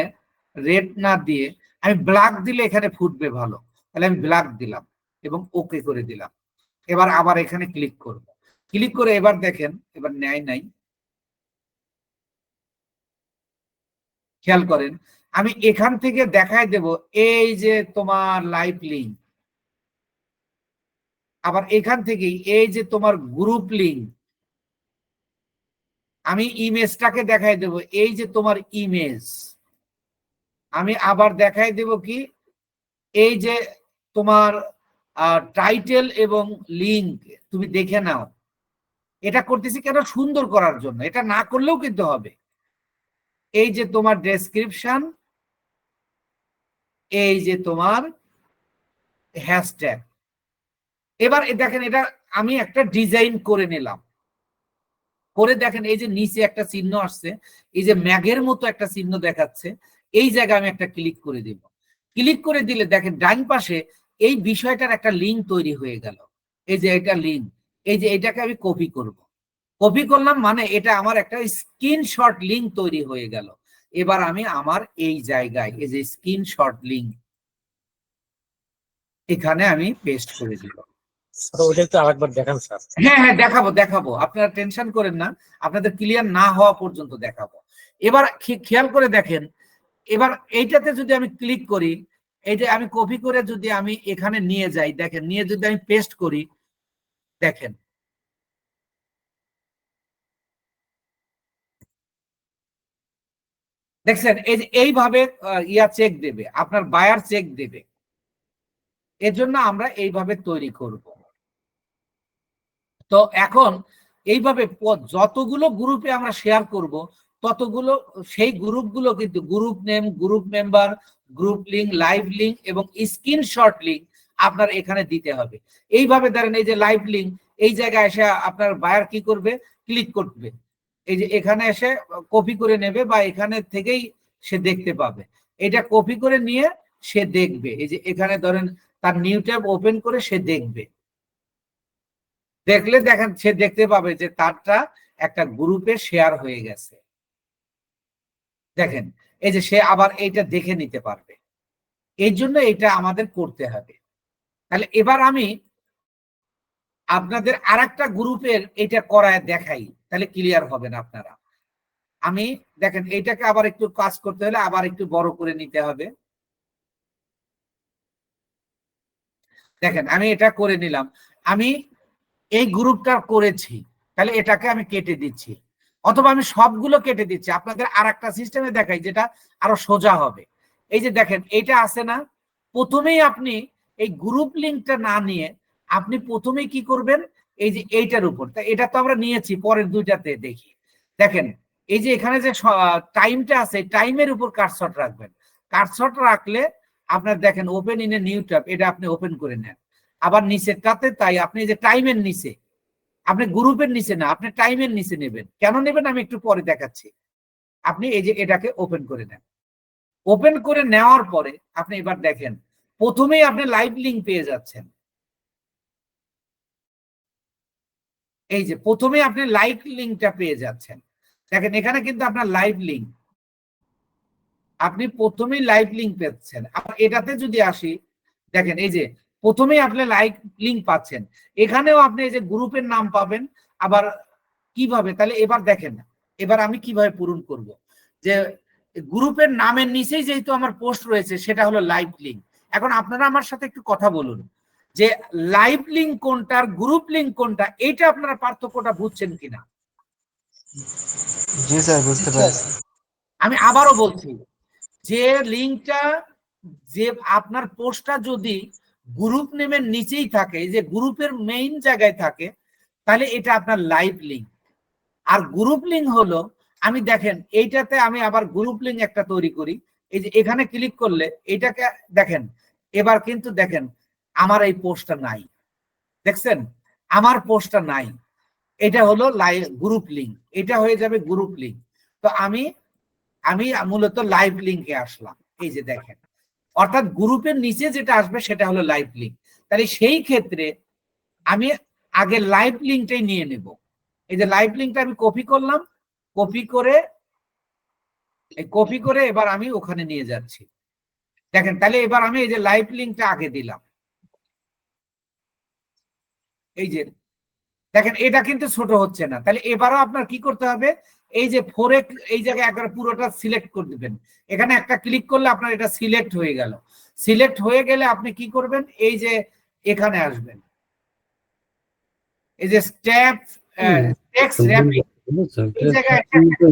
রেড না দিয়ে আমি ব্ল্যাক দিলে এখানে ফুটবে ভালো, তাহলে আমি ব্ল্যাক দিলাম এবং ওকে করে দিলাম। এবার আবার এখানে ক্লিক করব। ক্লিক করে এবার দেখেন, এবার ন্যায় নাই, খেয়াল করেন আমি এখান থেকে দেখায় দেব এই যে তোমার লাইভ লিঙ্ক, আবার এখান থেকেই এই যে তোমার গ্রুপ লিঙ্ক, আমি ইমেজটাকে দেখায় দেব এই যে তোমার ইমেজ, আমি আবার দেখায় দেব কি এই যে তোমার টাইটেল এবং লিঙ্ক, তুমি দেখে নাও। এটা করতেছি কেন? সুন্দর করার জন্য, এটা না করলেও কিন্তু হবে। এই যে তোমার ডেসক্রিপশন, এই যে তোমার হ্যাশট্যাগ। এবার দেখেন এটা আমি একটা ডিজাইন করে নিলাম, করে দেখেন এই যে নিচে একটা চিহ্ন আসছে, এই যে ম্যাগের মতো একটা চিহ্ন দেখাচ্ছে, এই জায়গায় আমি একটা ক্লিক করে দিব। ক্লিক করে দিলে দেখেন ডান পাশে এই বিষয়টার একটা লিঙ্ক তৈরি হয়ে গেল। এই যে এটা লিঙ্ক, এই যে এটাকে আমি কপি করব। কপি করলাম মানে এটা আমার একটা স্ক্রিনশট লিঙ্ক তৈরি হয়ে গেল। এবার আমি আমার এই জায়গায় এই যে স্ক্রিনশট লিঙ্ক এখানে আমি পেস্ট করে দিব। ওটা একটু আরেকবার দেখান স্যার। হ্যাঁ হ্যাঁ, দেখাবো দেখাবো, আপনারা টেনশন করেন না, আপনাদের ক্লিয়ার না হওয়া পর্যন্ত দেখাবো। এবার খেয়াল করে দেখেন, এবার এইটাতে যদি আমি ক্লিক করি, এইটা আমি কপি করে যদি আমি এখানে নিয়ে যাই, দেখেন নিয়ে যদি আমি পেস্ট করি, দেখেন দেখছেন এই যে এইভাবে ইয়া চেক দেবে, আপনার বায়ার চেক দেবে। এর জন্য আমরা এইভাবে তৈরি করব। তো এখন এইভাবে যতগুলো গ্রুপে আমরা শেয়ার করব, ততগুলো সেই গ্রুপগুলো কিন্তু group name, group member, group link, live link এবং স্ক্রিনশট লিঙ্ক আপনার এখানে দিতে হবে। এইভাবে ধরেন এই যে লাইভ লিঙ্ক, এই জায়গায় এসে আপনার বায়ার কি করবে? ক্লিক করবে, এই যে এখানে এসে কপি করে নেবে বা এখানে থেকেই সে দেখতে পাবে। এটা কপি করে নিয়ে সে দেখবে, এই যে এখানে ধরেন তার নিউ ট্যাব ওপেন করে সে দেখবে। দেখলে দেখেন সে দেখতে পাবে যে তারটা একটা গ্রুপে শেয়ার হয়ে গেছে। দেখেন এই যে সে আবার এইটা দেখে নিতে পারবে। এই জন্য এটা আমাদের করতে হবে। তাহলে এবার আমি আপনাদের আরেকটা গ্রুপের এটা করায় দেখাই, তাহলে ক্লিয়ার হবেন আপনারা। আমি দেখেন এইটাকে আবার একটু কাজ করতে হলে আবার একটু বড় করে নিতে হবে। দেখেন আমি এটা করে নিলাম, আমি এই গ্রুপটা করেছি, তাহলে এটাকে আমি কেটে দিচ্ছি, অথবা আমি সবগুলো কেটে দিচ্ছি। আপনাদের আর একটা সিস্টেমে দেখাই যেটা আরো সোজা হবে। এই যে দেখেন এইটা আছে না, প্রথমেই আপনি এই গ্রুপ লিঙ্কটা না নিয়ে আপনি প্রথমেই কি করবেন? এই যে এইটার উপর, তা এটা তো আমরা নিয়েছি, পরের দুইটাতে দেখি। দেখেন এই যে এখানে যে টাইমটা আছে, টাইমের উপর কার্সর রাখবেন। কার্সর রাখলে আপনার দেখেন open in a new tab, এটা আপনি ওপেন করে নেন। আবার নিচেরটাতে তাই, আপনি যে টাইমের নিচে, আপনি গ্রুপের নিচে না, আপনি টাইমের নিচে নেবেন। কেন নেবেন আমি একটু পরে দেখাচ্ছি। আপনি এই যে এটাকে ওপেন করে নেন। ওপেন করে নেওয়ার পরে আপনি এবার দেখেন প্রথমেই আপনি লাইভ লিঙ্ক পেয়ে যাচ্ছেন। এই যে প্রথমে আপনি লাইভ লিঙ্কটা পেয়ে যাচ্ছেন। দেখেন এখানে কিন্তু আপনার লাইভ লিঙ্ক, আপনি প্রথমেই লাইভ লিঙ্ক পেয়েছেন। আবার এটাতে যদি আসি, দেখেন এই যে প্রথমেই আপনি লাইভ লিঙ্ক পাচ্ছেন, এখানেও আপনি এই যে গ্রুপের নাম পাবেন। আবার কিভাবে? তাহলে এবার দেখেন, এবার আমি কিভাবে পূরণ করব, যে গ্রুপের নামের নিচেই যেহেতু আমার পোস্ট রয়েছে সেটা হলো লাইভ লিঙ্ক। এখন আপনারা আমার সাথে একটু কথা বলুন যে লাইভ লিঙ্ক কোনটা আর গ্রুপ লিঙ্ক কোনটা, এইটা আপনারা পার্থক্যটা বুঝছেন কিনা। জি স্যার, বুঝতে পারছি। আমি আবারও বলছি, যে লিঙ্কটা, যে আপনার পোস্টটা যদি গ্রুপ নেমের নিচেই থাকে, যে গ্রুপের মেইন জায়গায় থাকে, তাহলে এটা আপনার লাইভ লিঙ্ক। আর গ্রুপ লিঙ্ক হলো, আমি দেখেন এইটাতে আমি আবার গ্রুপ লিঙ্ক একটা তৈরি করি, এই যে এখানে ক্লিক করলে এটাকে দেখেন, এবার কিন্তু দেখেন আমার এই পোস্টটা নাই, দেখছেন আমার পোস্টটা নাই, এটা হলো গ্রুপ লিঙ্ক, এটা হয়ে যাবে গ্রুপ লিঙ্ক। তো আমি মূলত লাইভ লিঙ্কে আসলাম, এই যে দেখেন, অর্থাৎ গ্রুপের নিচে যেটা আসবে সেটা হলো লাইভ লিঙ্ক। তাহলে সেই ক্ষেত্রে আমি আগে লাইভ লিঙ্কটাই নিয়ে নেব। এই যে লাইভ লিঙ্কটা আমি কপি করলাম, কপি করে এবার আমি ওখানে নিয়ে যাচ্ছি। দেখেন তাহলে এবার আমি এই যে লাইভ লিঙ্কটা আগে দিলাম, এই যে দেখেন এটা কিন্তু ছোট হচ্ছে না। তাহলে এবারও আপনার কি করতে হবে, এই যে ফোরে এই জায়গায় একবার পুরোটা সিলেক্ট করে দিবেন, এখানে একটা ক্লিক করলে আপনার এটা সিলেক্ট হয়ে গেল। সিলেক্ট হয়ে গেলে আপনি কি করবেন, এই যে এখানে আসবেন, এই যে স্টেপ টেক্সট র্যাপিং, এই জায়গায়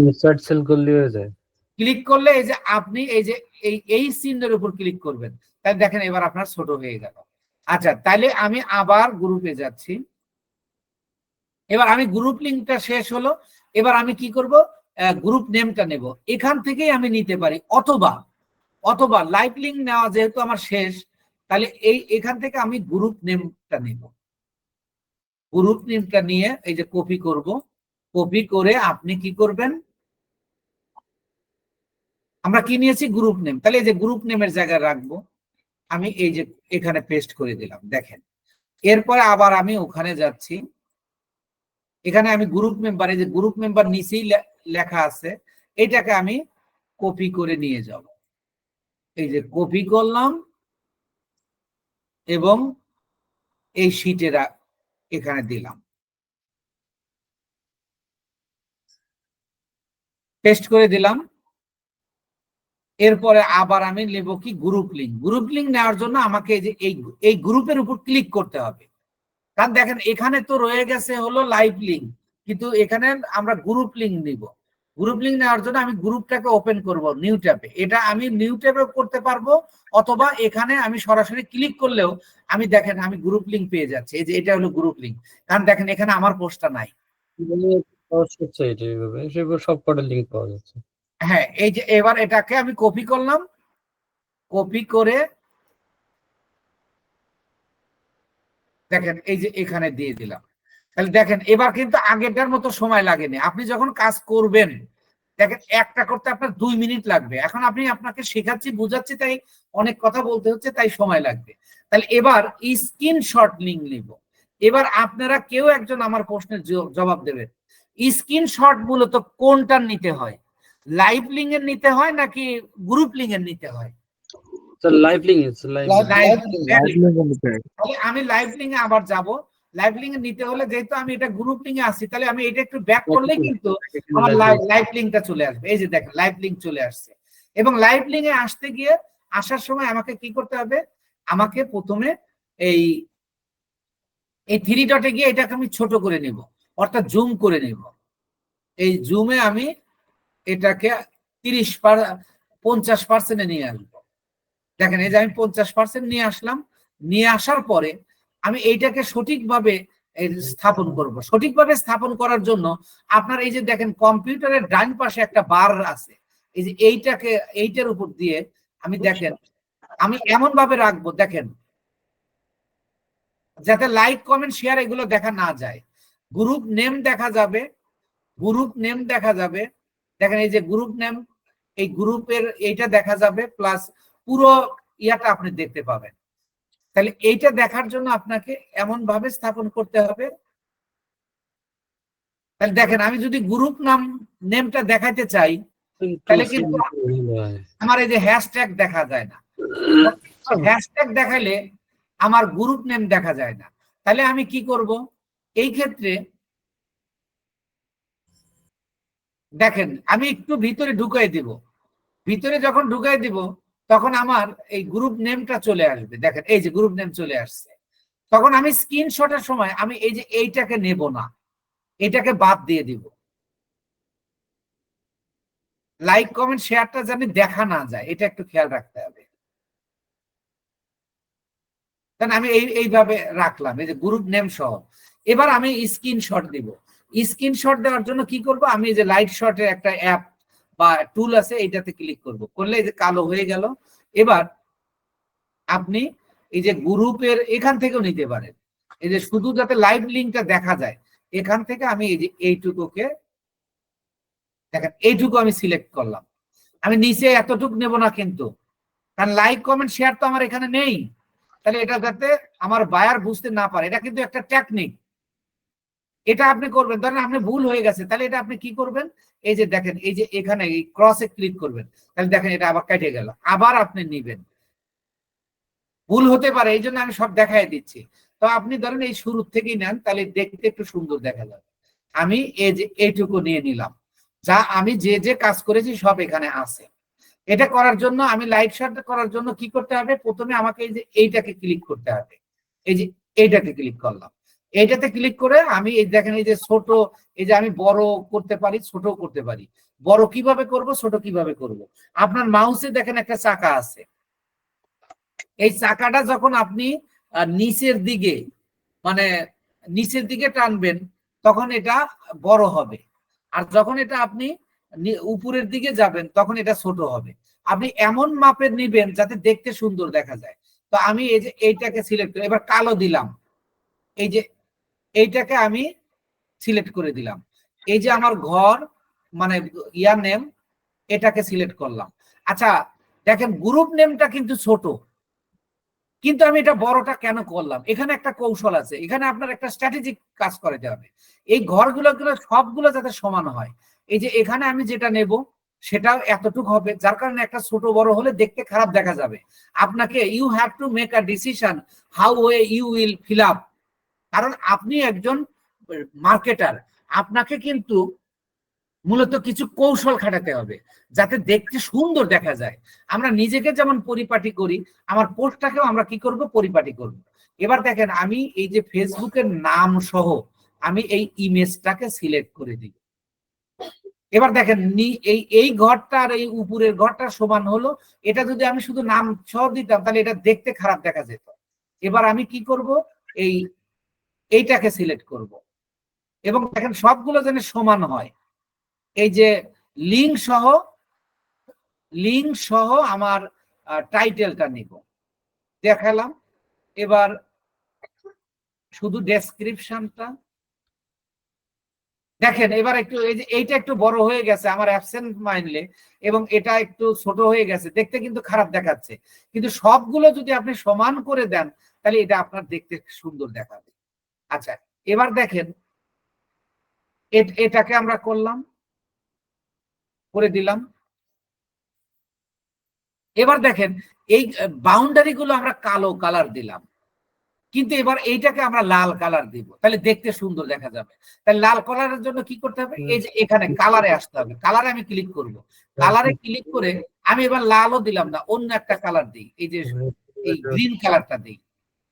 ইনসার্ট সেল করলে হয়ে যায়। ক্লিক করলে এই যে আপনি এই যে এই চিহ্নের উপর ক্লিক করবেন, তাহলে দেখেন এবার আপনার ছোট হয়ে গেল। আচ্ছা, তাহলে আমি আবার গ্রুপে যাচ্ছি, এবার আমি গ্রুপ লিঙ্কটা শেষ হলো, এবার আমি কি করব, গ্রুপ নেমটা নেব, এখান থেকেই আমি নিতে পারি, অথবা লাইভ লিঙ্ক নেওয়া যেহেতু আমার শেষ, তাহলে এখান থেকে আমি গ্রুপ নেমটা নেব। গ্রুপ নেমটা নিয়ে এই যে কপি করব, কপি করে আপনি কি করবেন, আমরা কি নিয়েছি গ্রুপ নেম, তাহলে এই যে গ্রুপ নেমের জায়গায় রাখবো, আমি এই যে এখানে পেস্ট করে দিলাম। দেখেন এরপরে আবার আমি ওখানে যাচ্ছি, এখানে আমি গ্রুপ মেম্বার, এই যে গ্রুপ মেম্বার নিচেই লেখা আছে, এটাকে আমি কপি করে নিয়ে যাব। এই যে কপি করলাম এবং এই শীটে এখানে দিলাম, পেস্ট করে দিলাম। এরপরে আবার আমি নেব কি গ্রুপ লিঙ্ক। গ্রুপ লিঙ্ক নেওয়ার জন্য আমাকে এই যে এই গ্রুপের উপর ক্লিক করতে হবে, কারণ দেখেন এখানে তো রয়ে গেছে হলো লাইভ লিঙ্ক, কিন্তু এখানে আমরা গ্রুপ লিঙ্ক নিব। গ্রুপ লিঙ্ক নেওয়ার জন্য আমি গ্রুপটাকে ওপেন করব নিউ ট্যাবে, এটা আমি নিউ ট্যাবে করতে পারবো, অথবা এখানে আমি সরাসরি ক্লিক করলেও আমি দেখেন আমি গ্রুপ লিঙ্ক পেয়ে যাচ্ছি। এই যে এটা হলো গ্রুপ লিঙ্ক, কারণ দেখেন এখানে আমার পোস্টটা নাই। সব কটা লিঙ্ক পাওয়া যাচ্ছে। হ্যাঁ, এই যে এবার এটাকে আমি কপি করলাম, কপি করে দেখেন এই যে এখানে দিয়ে দিলাম। তাহলে দেখেন এবার কিন্তু আগেরটার মতো সময় লাগেনি। আপনি যখন কাজ করবেন, দেখেন একটা করতে আপনার 2 মিনিট লাগবে, এখন আপনাকে শেখাচ্ছি বুঝাচ্ছি তাই অনেক কথা বলতে হচ্ছে, তাই সময় লাগবে। তাহলে এবার স্ক্রিনশট লিঙ্ক নিব। এবার আপনারা কেউ একজন আমার প্রশ্নের জবাব দেবেন, স্ক্রিনশট মূলত কোনটার নিতে হয়, লাইভ লিঙ্ক এর নিতে হয় নাকি গ্রুপ লিঙ্ক এর নিতে হয়? লাইভ লিঙ্ক আমি লাইভ লিঙ্কে আবার যাব। লাইভ লিঙ্কে নিতে হলে যেহেতু আমি এটা গ্রুপ লিঙ্কে আসছি, তাহলে আমি এটা একটু ব্যাক করলেই কিন্তু আমার লাইভ লিঙ্কটা চলে আসবে। এই যে দেখেন লাইভ লিঙ্ক চলে আসছে, এবং লাইভ লিঙ্কে আসতে গিয়ে আসার সময় আমাকে কি করতে হবে, আমাকে প্রথমে এই 3 ডটে গিয়ে এটাকে আমি ছোট করে নেব, অর্থাৎ জুম করে নেব। এই জুমে আমি এটাকে 50% নিয়ে আসবো। দেখেন এই যে আমি 50% নিয়ে আসলাম, নিয়ে আসার পরে আমি এইটাকে সঠিকভাবে স্থাপন করব। সঠিকভাবে স্থাপন করার জন্য আপনার এই যে দেখেন কম্পিউটারের ডান পাশে একটা বার আছে, এই যে এইটার উপর দিয়ে আমি দেখেন আমি এমন ভাবে রাখবো, দেখেন যাতে লাইক কমেন্ট শেয়ার এগুলো দেখা না যায়। গ্রুপ নেম দেখা যাবে, গ্রুপ নেম দেখা যাবে, দেখেন এই যে গ্রুপ নেম, এই গ্রুপের এইটা দেখা যাবে, প্লাস পুরো ইয়াটা আপনি দেখতে পাবেন। তাহলে এইটা দেখার জন্য আপনাকে এমন ভাবে স্থাপন করতে হবে। তাহলে দেখেন আমি যদি গ্রুপ নেমটা দেখাতে চাই, তাহলে কিন্তু আমার এই যে হ্যাশট্যাগ দেখা যায় না। হ্যাশট্যাগ দেখালে আমার গ্রুপ নেম দেখা যায় না। তাহলে আমি কি করব, এই ক্ষেত্রে দেখেন আমি একটু ভিতরে ঢুকিয়ে দিব, ভিতরে যখন ঢুকাই দিব তখন আমার এই গ্রুপ নেমটা চলে আসবে। দেখেন এই যে গ্রুপ নেম চলে আসছে। তখন আমি স্ক্রিনশটের সময় আমি এই যে এইটাকে নেব না, এটাকে বাদ দিয়ে দিব। লাইক কমেন্ট শেয়ারটা জানি দেখা না যায়, এটা একটু খেয়াল রাখতে হবে। আমি এইভাবে রাখলাম, এই যে গ্রুপ নেম সহ। এবার আমি স্ক্রিনশট দিব। স্ক্রিনশট দেওয়ার জন্য কি করব, আমি এই যে লাইট শটের একটা অ্যাপ বা টুল আছে, এইটাতে ক্লিক করব, করলে এই যে কালো হয়ে গেল। এবার আপনি এই যে গ্রুপের এখান থেকেও নিতে পারেন, এই যে শুধু যাতে লাইভ লিঙ্কটা দেখা যায় এখান থেকে আমি এই যে এইটুকুকে দেখেন, এইটুকু আমি সিলেক্ট করলাম। আমি নিচে এতটুকু নেব না কিন্তু, কারণ লাইক কমেন্ট শেয়ার তো আমার এখানে নেই। তাহলে এটা যাতে আমার বায়ার বুঝতে না পারে, এটা কিন্তু একটা টেকনিক। এটা আপনি করবেন, ধরেন আপনি ভুল হয়ে গেছে, তাহলে এটা আপনি কি করবেন, এই যে দেখেন এই যে এখানে এই ক্রসে ক্লিক করবেন, তাহলে দেখেন এটা আবার কেটে গেল, আবার আপনি নিবেন। ভুল হতে পারে, এই জন্য আমি সব দেখাই দিচ্ছি। তো আপনি ধরেন এই শুরু থেকেই নেন, তাহলে দেখতে একটু সুন্দর দেখা যাবে। আমি এই যে এইটুকু নিয়ে নিলাম, যা আমি যে যে কাজ করেছি সব এখানে আছে। এটা করার জন্য আমি লাইট শট করার জন্য কি করতে হবে, প্রথমে আমাকে এই যে এইটাকে ক্লিক করতে হবে। এই যে এইটাকে ক্লিক করলাম, এইটাতে ক্লিক করে আমি এই দেখেন এই যে ছোট, এই যে আমি বড় করতে পারি, ছোট করতে পারি। বড় কিভাবে করব, ছোট কিভাবে করব। আপনার মাউসে দেখেন একটা চাকা আছে, এই চাকাটা যখন আপনি নিচের দিকে মানে নিচের দিকে টানবেন তখন এটা বড় হবে, আর যখন এটা আপনি উপরের দিকে যাবেন তখন এটা ছোট হবে। আপনি এমন মাপের নিবেন যাতে দেখতে সুন্দর দেখা যায়। তো আমি এই যে এইটাকে সিলেক্ট করে এবার কালো দিলাম, এই যে এইটাকে আমি সিলেক্ট করে দিলাম। এই যে আমার ঘর মানে ইয়ার নেম, এটাকে সিলেক্ট করলাম। আচ্ছা দেখেন গ্রুপ নেমটা কিন্তু ছোট, কিন্তু আমি এটা বড়টা কেন করলাম, এখানে একটা কৌশল আছে। এখানে আপনার একটা স্ট্র্যাটেজিক কাজ করতে হবে। এই ঘরগুলো সবগুলো যাতে সমান হয়। এই যে এখানে আমি যেটা নেব সেটাও এতটুকু হবে, যার কারণে একটা ছোট বড় হলে দেখতে খারাপ দেখা যাবে। আপনাকে you have to make a decision how way you will fill up. কারণ আপনি একজন মার্কেটার, আপনাকে কিন্তু মূলত কিছু কৌশল খাটাতে হবে যাতে দেখতে সুন্দর দেখা যায়। আমরা নিজেকে যেমন পরিপাটি করি, আমার পোস্টটাকেও আমরা কি করব, পরিপাটি করব। এবার দেখেন আমি এই যে ফেসবুকের নাম সহ আমি এই ইমেজটাকে সিলেক্ট করে দিই। এবার দেখেন এই ঘরটা আর এই উপরের ঘরটা সমান হলো। এটা যদি আমি শুধু নাম সহ দিতাম তাহলে এটা দেখতে খারাপ দেখা যেত। এবার আমি কি করব, এইটাকে সিলেক্ট করব এবং দেখেন সবগুলো যেন সমান হয়। এই যে লিঙ্ক সহ আমার টাইটেলটা নিব, দেখালাম। এবার শুধু ডেসক্রিপশনটা দেখেন। এবার একটু এই যে এইটা একটু বড় হয়ে গেছে আমার অ্যাবসেন্ট মাইন্ডলে, এবং এটা একটু ছোট হয়ে গেছে, দেখতে কিন্তু খারাপ দেখাচ্ছে। কিন্তু সবগুলো যদি আপনি সমান করে দেন তাহলে এটা আপনার দেখতে সুন্দর দেখাবে। আচ্ছা এবার দেখেন এটাকে আমরা করলাম, করে দিলাম। এবার দেখেন এই বাউন্ডারি গুলো আমরা কালো কালার দিলাম, কিন্তু এবার এইটাকে আমরা লাল কালার দিব, তাহলে দেখতে সুন্দর দেখা যাবে। তাহলে লাল কালারের জন্য কি করতে হবে, এই যে এখানে কালারে আসতে হবে, কালারে আমি ক্লিক করব। কালারে ক্লিক করে আমি এবার লালও দিলাম না, অন্য একটা কালার দিই, এই যে এই গ্রিন কালারটা দিই।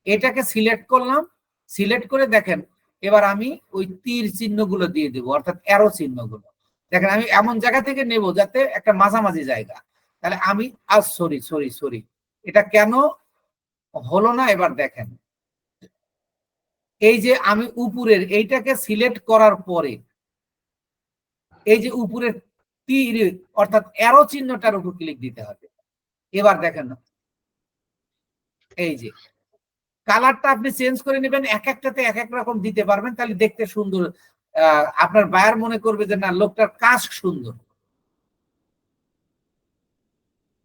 এটাকে সিলেক্ট করলাম, সিলেক্ট করে দেখেন এবার আমি ওই তীর চিহ্নগুলো দিয়ে দেবো, অর্থাৎ অ্যারো চিহ্নগুলো। দেখেন আমি এমন জায়গা থেকে নেব যাতে একটা মাঝামাঝি জায়গা। তাহলে আমি সরি সরি সরি, এটা কেন হলো না, এবার দেখেন এই যে আমি উপরের এইটাকে সিলেক্ট করার পরে এই যে উপরের তীর অর্থাৎ অ্যারো চিহ্নটার উপর ক্লিক দিতে হবে। এবার দেখেন এই যে কালারটা আপনি চেঞ্জ করে নেবেন, এক একটাতে এক এক রকম দিতে পারবেন, তাহলে দেখতে সুন্দর। আপনার বায়ার মনে করবে যে না লোকটার কাজ সুন্দর।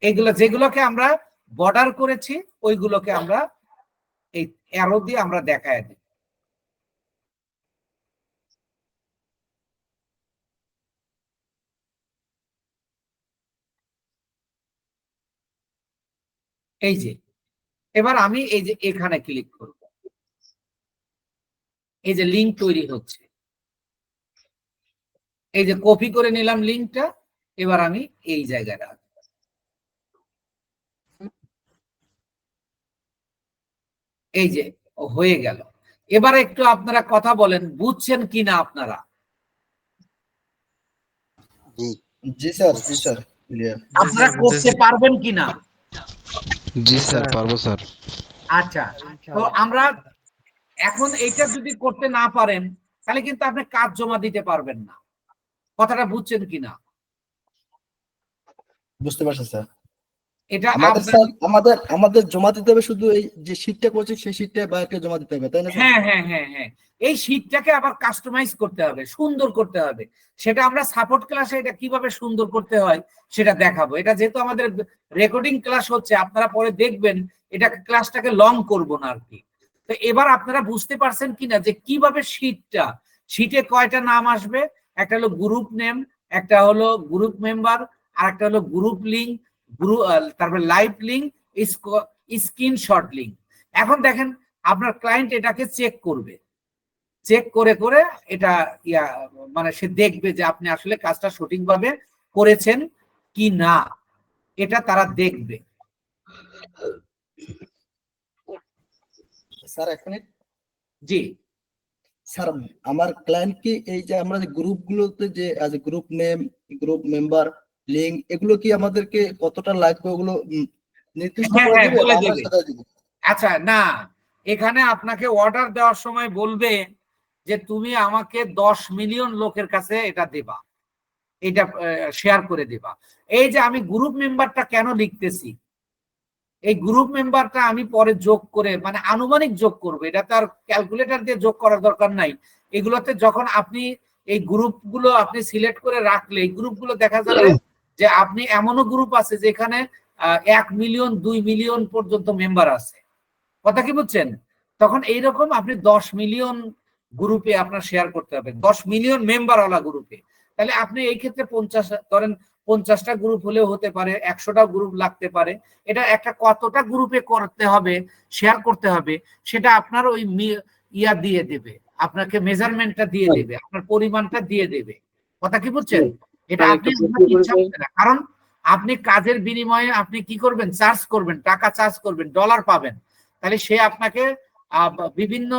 এইগুলো যেগুলোকে আমরা বর্ডার করেছি ওইগুলোকে আমরা এই অ্যারো দিয়ে আমরা দেখায় দিই। এই যে এবার আমি এই যে এখানে ক্লিক করব, এই যে লিঙ্ক তৈরি হচ্ছে, এই যে কপি করে নিলাম লিঙ্কটা। এবার আমি এই জায়গায় রাখবো। এই যে হয়ে গেল। এবার একটু আপনারা কথা বলেন, বুঝছেন কিনা আপনারা? জি স্যার, জি স্যার, ক্লিয়ার। আপনারা করতে পারবেন কিনা? জি স্যার, পারবো স্যার। আচ্ছা, তো আমরা এখন এইটা যদি করতে না পারেন তাহলে কিন্তু আপনি কাজ জমা দিতে পারবেন না। কথাটা বুঝছেন কিনা? বুঝতে পারছি স্যার। এটা আমাদের আপনার স্যার আমাদের জমা দিতে হবে শুধু এই যে শীটটা করছি সেই শীটটা বাইরে জমা দিতে হবে, তাই না স্যার? হ্যাঁ হ্যাঁ হ্যাঁ হ্যাঁ, এই শীটটাকে আবার কাস্টমাইজ করতে হবে, সুন্দর করতে হবে। সেটা আমরা সাপোর্ট ক্লাসে এটা কিভাবে সুন্দর করতে হয় সেটা দেখাবো। এটা যেহেতু আমাদের রেকর্ডিং ক্লাস হচ্ছে, আপনারা পরে দেখবেন, এটা ক্লাসটাকে লং করব না আর কি। তো এবার আপনারা বুঝতে পারছেন কিনা যে কিভাবে শীটে কয়টা নাম আসবে? একটা হলো গ্রুপ নেম, একটা হলো গ্রুপ মেম্বার, আর একটা হলো গ্রুপ লিঙ্ক, গ্রুপ, তারপরে লাইভ লিঙ্ক, স্ক্রিনশট লিঙ্ক। এখন দেখেন আপনার ক্লায়েন্ট এটাকে চেক করবে, চেক করে করে এটা মানে সে দেখবে যে আপনি আসলে কাজটা সঠিকভাবে করেছেন কি না, এটা তারা দেখবে। স্যার এক মিনিট। জি স্যার আমার ক্লায়েন্ট কি এই যে আমরা যে গ্রুপগুলোতে যে group name, group member, link, এগুলো কি আমাদেরকে কতটা লাগবে ওগুলো নির্দিষ্ট হ্যাঁ করে হ্যাঁ, দিবে বলে না আমরা দেবে। সেটা দিব? আচ্ছা না, এখানে আপনাকে অর্ডার দেওয়ার সময় বলবে যে তুমি আমাকে 10 মিলিয়ন লোকের কাছে এটা দেবা, এটা শেয়ার করে দেবা। এই যে আমি গ্রুপ মেম্বারটা কেন লিখতেছি, এই গ্রুপ মেম্বারটা আমি পরে যোগ করে, মানে আনুমানিক যোগ করবো, এটা তো আর ক্যালকুলেটর দিয়ে যোগ করার দরকার নাই। এগুলোতে যখন আপনি এই গ্রুপগুলো আপনি সিলেক্ট করে রাখলে, এই গ্রুপগুলো দেখা যাবে যে আপনি এমনও গ্রুপ আছে যেখানে 1 মিলিয়ন 2 মিলিয়ন পর্যন্ত মেম্বার আছে। কথা কি বুঝছেন? তখন এইরকম আপনি 10 মিলিয়ন গ্রুপে আপনার শেয়ার করতে হবে, 10 মিলিয়ন মেম্বার ওয়ালা গ্রুপে। তাহলে আপনি এই ক্ষেত্রে 50 ধরেন, 50টা গ্রুপ হলেও হতে পারে, 100টা গ্রুপ লাগতে পারে। এটা একটা কতটা গ্রুপে করতে হবে, শেয়ার করতে হবে, সেটা আপনার ওই ইয়া দিয়ে দেবে, আপনাকে মেজারমেন্টটা দিয়ে দেবে, আপনার পরিমাণটা দিয়ে দেবে। কথা কি বুঝছেন? এটা আপনি আপনার ইচ্ছা মতো না, কারণ আপনি কাজের বিনিময়ে আপনি কি করবেন, চার্জ করবেন, টাকা চার্জ করবেন, ডলার পাবেন। তাহলে সে আপনাকে বিভিন্ন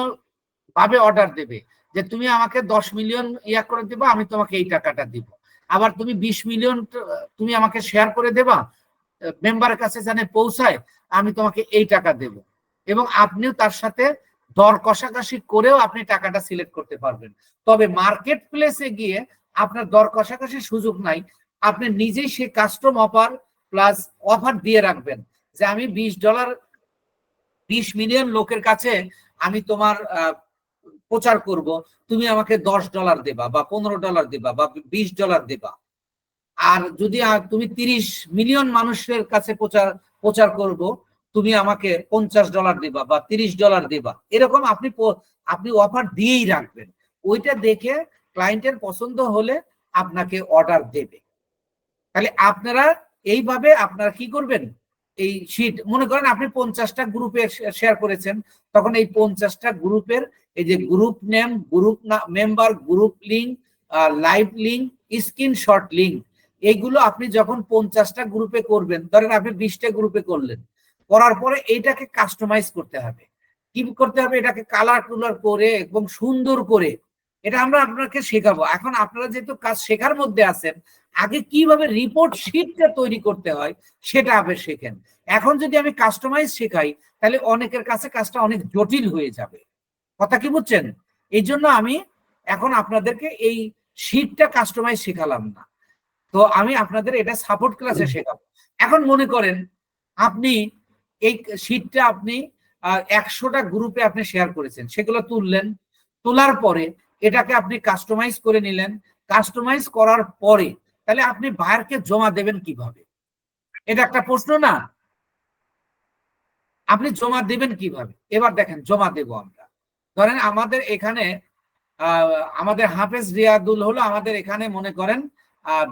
ভাবে অর্ডার দেবে যে তুমি আমাকে 10 মিলিয়ন ইয়া করে দেবা, আমি তোমাকে এই টাকাটা দিব। আবার তুমি 20 মিলিয়ন তুমি আমাকে শেয়ার করে দেবা, মেম্বারের কাছে জানে পৌঁছায়, আমি তোমাকে এই টাকা দেব। এবং আপনিও তার সাথে দর কষাকষি করেও আপনি টাকাটা সিলেক্ট করতে পারবেন। তবে মার্কেট প্লেসে গিয়ে আপনার দর কষাকষির সুযোগ নাই, আপনি নিজেই সে কাস্টম অফার প্লাস অফার দিয়ে রাখবেন যে আমি $20, 20 মিলিয়ন লোকের কাছে আমি তোমার প্রচার করব, তুমি আমাকে $10 দেবা বা $15 দেবা বা $20 দেবা। আর যদি তুমি 30 মিলিয়ন মানুষের কাছে প্রচার করব, তুমি আমাকে $50 দেবা বা $30 দেবা। এরকম আপনি অফার দিয়েই রাখবেন। ওইটা দেখে ক্লায়েন্টের পছন্দ হলে আপনাকে অর্ডার দেবে। তাহলে আপনারা এইভাবে আপনারা কি করবেন, এই শীট মনে করেন আপনি 50টা গ্রুপে শেয়ার করেছেন, তখন এই 50টা গ্রুপের এই যে group name, group member, group link, live link, screenshot link, এইগুলো আপনি যখন 50টা গ্রুপে করবেন, ধরেন আপনি 20টা গ্রুপে করলেন, করার পরে এইটাকে কাস্টমাইজ করতে হবে। কি করতে হবে? এটাকে কালার টুলার করে এবং সুন্দর করে, এটা আমরা আপনাকে শেখাবো। এখন আপনারা যেহেতু কাজ শেখার মধ্যে আছেন, আগে কিভাবে রিপোর্ট শিটটা তৈরি করতে হয় সেটা আপনি শেখেন। এখন যদি আমি কাস্টমাইজ শেখাই তাহলে অনেকের কাছে কাজটা অনেক জটিল হয়ে যাবে। কথা কি বুঝছেন? এই জন্য আমি এখন আপনাদেরকে এই শিটটা কাস্টমাইজ শেখালাম না, তো আমি আপনাদের এটা সাপোর্ট ক্লাসে শেখাবো। এখন মনে করেন আপনি এই শিটটা আপনি 100টা গ্রুপে আপনি শেয়ার করেছেন, সেগুলো তুললেন, তোলার পরে এটাকে আপনি কাস্টমাইজ করে নিলেন। কাস্টমাইজ করার পরে তাহলে আপনি বায়ারকে জমা দেবেন কিভাবে? এটা একটা প্রশ্ন না? আপনি জমা দেবেন কিভাবে? এবার দেখেন জমা দেব আমরা। ধরেন আমাদের এখানে আমাদের হাফেজ রিয়াদুল হলো আমাদের এখানে মনে করেন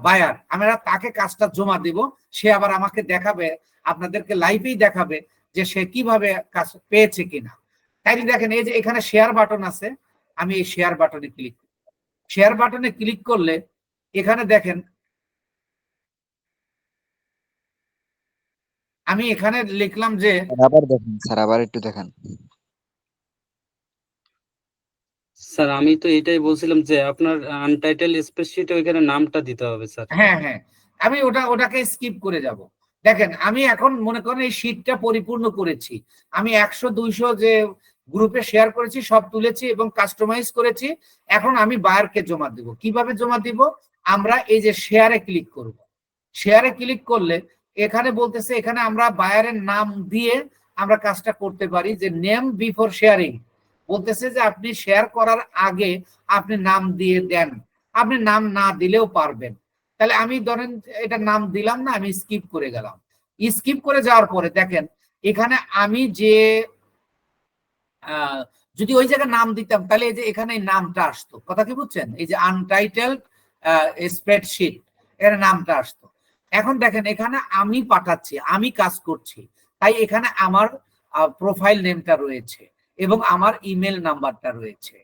বায়ার, আমরা তাকে কাজটা জমা দেব, সে আবার আমাকে দেখাবে, আপনাদেরকে লাইভেই দেখাবে যে সে কিভাবে কাজ পেয়েছে কিনা। তাইলে দেখেন এই যে এখানে শেয়ার বাটন আছে, আমি এই শেয়ার বাটনে ক্লিক করলে এখানে দেখেন আমি এখানে লিখলাম যে আবার দেখেন স্যার, আবার একটু দেখান। স্যার আমি তো এটাই বলছিলাম যে আপনার আনটাইটেল স্প্রেডশিটে ওইখানে নামটা দিতে হবে স্যার। হ্যাঁ হ্যাঁ, আমি ওটাকে স্কিপ করে যাব। দেখেন আমি এখন মনে করেন এই শীটটা পরিপূর্ণ করেছি, আমি 100-200 যে গ্রুপে শেয়ার করেছি সব তুলেছি এবং কাস্টমাইজ করেছি। এখন আমি বায়ারকে জমা দিব। কিভাবে জমা দিব? আমরা এই যে শেয়ারে ক্লিক করব। শেয়ারে ক্লিক করলে এখানে বলতেছে, এখানে আমরা বায়ারের নাম দিয়ে আমরা কাজটা করতে পারি, যে নেম বিফোর শেয়ারিং। বলতেছে যে আপনি শেয়ার করার আগে আপনি নাম দিয়ে দেন, আপনি নাম না দিলেও পারবেন। তাহলে আমি ধরেন এটা নাম দিলাম না, আমি স্কিপ করে গেলাম। স্কিপ করে যাওয়ার পরে দেখেন এখানে আমি যে যদি ওই জায়গায় নাম দিতাম তাহলে এই যে এখানে নামটা আসতো, কথা কি বুঝছেন? এই যে আনটাইটেলড স্প্রেডশিট, এখানে নামটা আসতো। এখন দেখেন এখানে আমি পাঠাচ্ছি, আমি কাজ করছি, তাই এখানে আমার প্রোফাইল নেমটা রয়েছে এবং আমার ইমেল নাম্বারটা রয়েছে।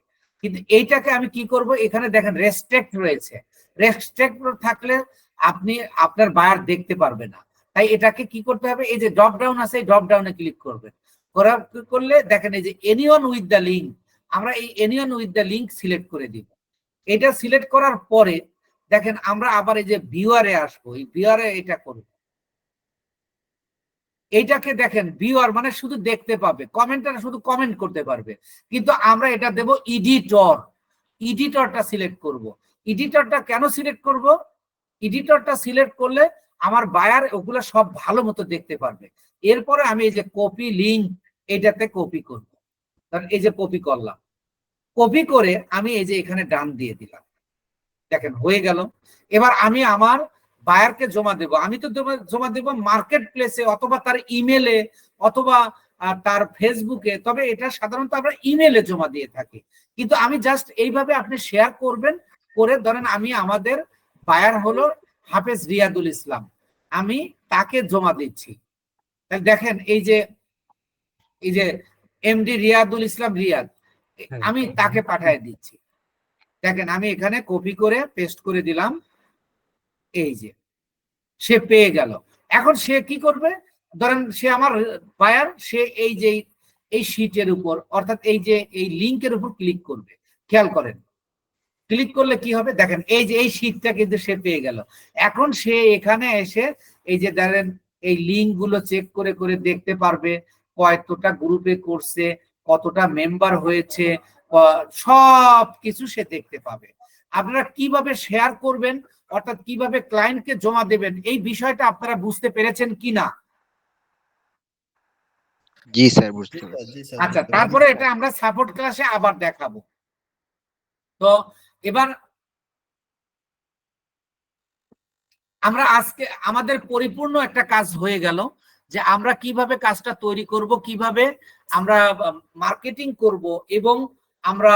কিন্তু এইটাকে আমি কি করব? এখানে দেখেন রেস্ট্রিক্ট রয়েছে, রেস্ট্রিক্ট থাকলে আপনি আপনার বায়ার দেখতে পারবে না। তাই এটাকে কি করতে হবে? এই যে ড্রপ ডাউন আছে, এই ড্রপ ডাউনে ক্লিক করবেন। করলে দেখেন এই যে এনিওয়ান উইথ দ্য লিঙ্ক, আমরা এই anyone with the link select করে দিব। এটা সিলেক্ট করার পরে দেখেন আমরা আবার এই যে ভিউয়ারে আসবো, এই ভিউয়ারে এটা করব। এইটাকে দেখেন ভিউয়ার মানে শুধু দেখতে পাবে, কমেন্টার শুধু কমেন্ট করতে পারবে। কিন্তু আমরা এটা দেব এডিটর, এডিটরটা সিলেক্ট করব। এডিটরটা কেন সিলেক্ট করব? এডিটরটা সিলেক্ট করলে আমার বায়ার ওগুলো সব ভালো মতো দেখতে পারবে। এরপরে আমি এই যে কপি লিঙ্ক, এটাতে কপি করব। কারণ এই যে কপি করলাম, কপি করে আমি এই যে এখানে ডান দিয়ে দিলাম। দেখেন হয়ে গেল। এবার আমি আমার বায়ারকে জমা দেব। আমি তো জমা দেব মার্কেট প্লেসে অথবা তার ইমেলে অথবা তার ফেসবুকে, তবে এটা সাধারণত আমরা ইমেলে জমা দিয়ে থাকি। কিন্তু আমি জাস্ট এইভাবে আপনি শেয়ার করবেন, করে ধরেন আমি আমাদের বায়ার হলো হাফেজ রিয়াদুল ইসলাম, আমি তাকে জমা দিচ্ছি। দেখেন এই যে এমডি রিয়াদুল ইসলাম রিয়াদ, আমি তাকে পাঠিয়ে দিচ্ছি। দেখেন আমি এখানে কপি করে পেস্ট করে দিলাম, এই যে সে পেয়ে গেল। এখন সে কি করবে? ধরেন সে আমার বায়ার, সে এই যে এই শীটের উপর অর্থাৎ এই যে এই লিংকের উপর ক্লিক করবে। খেয়াল করেন ক্লিক করলে কি হবে? দেখেন এই যে এই শীটটা কিন্তু সে পেয়ে গেল। এখন সে এখানে এসে এই যে ধরেন এই লিঙ্ক গুলো চেক করে করে দেখতে পারবে, কতটা গ্রুপে করছে, কতটা মেম্বার হয়েছে, সব কিছু সে দেখতে পাবে। আপনারা কিভাবে শেয়ার করবেন অর্থাৎ কিভাবে ক্লায়েন্টকে জমা দেবেন এই বিষয়টা আপনারা বুঝতে পেরেছেন কিনা? জি স্যার, বুঝতে পেরেছি। জি স্যার, আচ্ছা, তারপরে এটা আমরা সাপোর্ট ক্লাসে আবার দেখাবো। তো এবার আমরা আজকে আমাদের পরিপূর্ণ একটা কাজ হয়ে গেল যে আমরা কিভাবে কাজটা তৈরি করব, কিভাবে আমরা মার্কেটিং করব এবং আমরা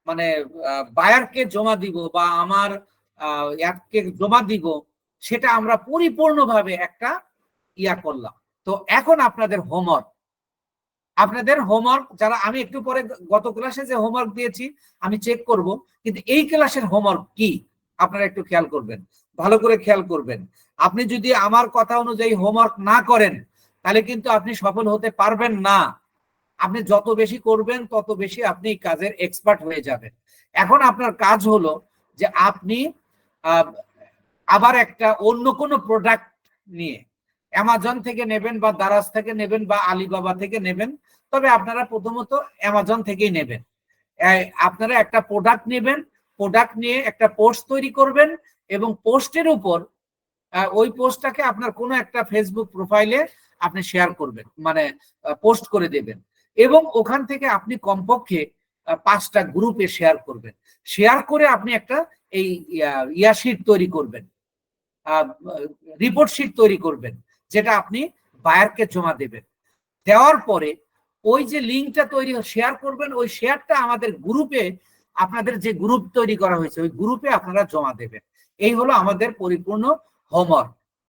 মানে বায়ারকে জমা দিব বা আমার অ্যাডকে জমা দিব, সেটা আমরা পরিপূর্ণভাবে একটা ইয়া করলাম। তো এখন আপনাদের হোমওয়ার্ক যারা আমি একটু পরে গত ক্লাসে যে হোমওয়ার্ক দিয়েছি আমি চেক করব, কিন্তু এই ক্লাসের হোমওয়ার্ক কি আপনারা একটু খেয়াল করবেন, ভালো করে খেয়াল করবেন। আপনি যদি আমার কথা অনুযায়ী হোমওয়ার্ক না করেন তাহলে কিন্তু আপনি সফল হতে পারবেন না। আপনি যত বেশি করবেন তত বেশি আপনি কাজের এক্সপার্ট হয়ে যাবেন। এখন আপনার কাজ হলো যে আপনি আবার একটা অন্য কোনো প্রোডাক্ট নিয়ে অ্যামাজন থেকে নেবেন বা দারাজ থেকে নেবেন বা আলিবাবা থেকে নেবেন, তবে আপনারা প্রথমত অ্যামাজন থেকেই নেবেন। আপনারা একটা প্রোডাক্ট নেবেন, প্রোডাক্ট নিয়ে একটা পোস্ট তৈরি করবেন এবং পোস্টের উপর ওই পোস্টটাকে আপনার কোনো একটা ফেসবুক প্রোফাইলে আপনি শেয়ার করবেন, মানে পোস্ট করে দেবেন এবং ওখান থেকে আপনি কমপক্ষে 5টা গ্রুপে শেয়ার করবেন। শেয়ার করে আপনি একটা এই ইয়াশিট তৈরি করবেন, রিপোর্ট শিট তৈরি করবেন, যেটা আপনি বায়ারকে জমা দেবেন। দেওয়ার পরে ওই যে লিঙ্কটা তৈরি শেয়ার করবেন, ওই শেয়ারটা আমাদের গ্রুপে, আপনাদের যে গ্রুপ তৈরি করা হয়েছে ওই গ্রুপে আপনারা জমা দেবেন। এই হলো আমাদের পরিপূর্ণ হোমওয়ার্ক।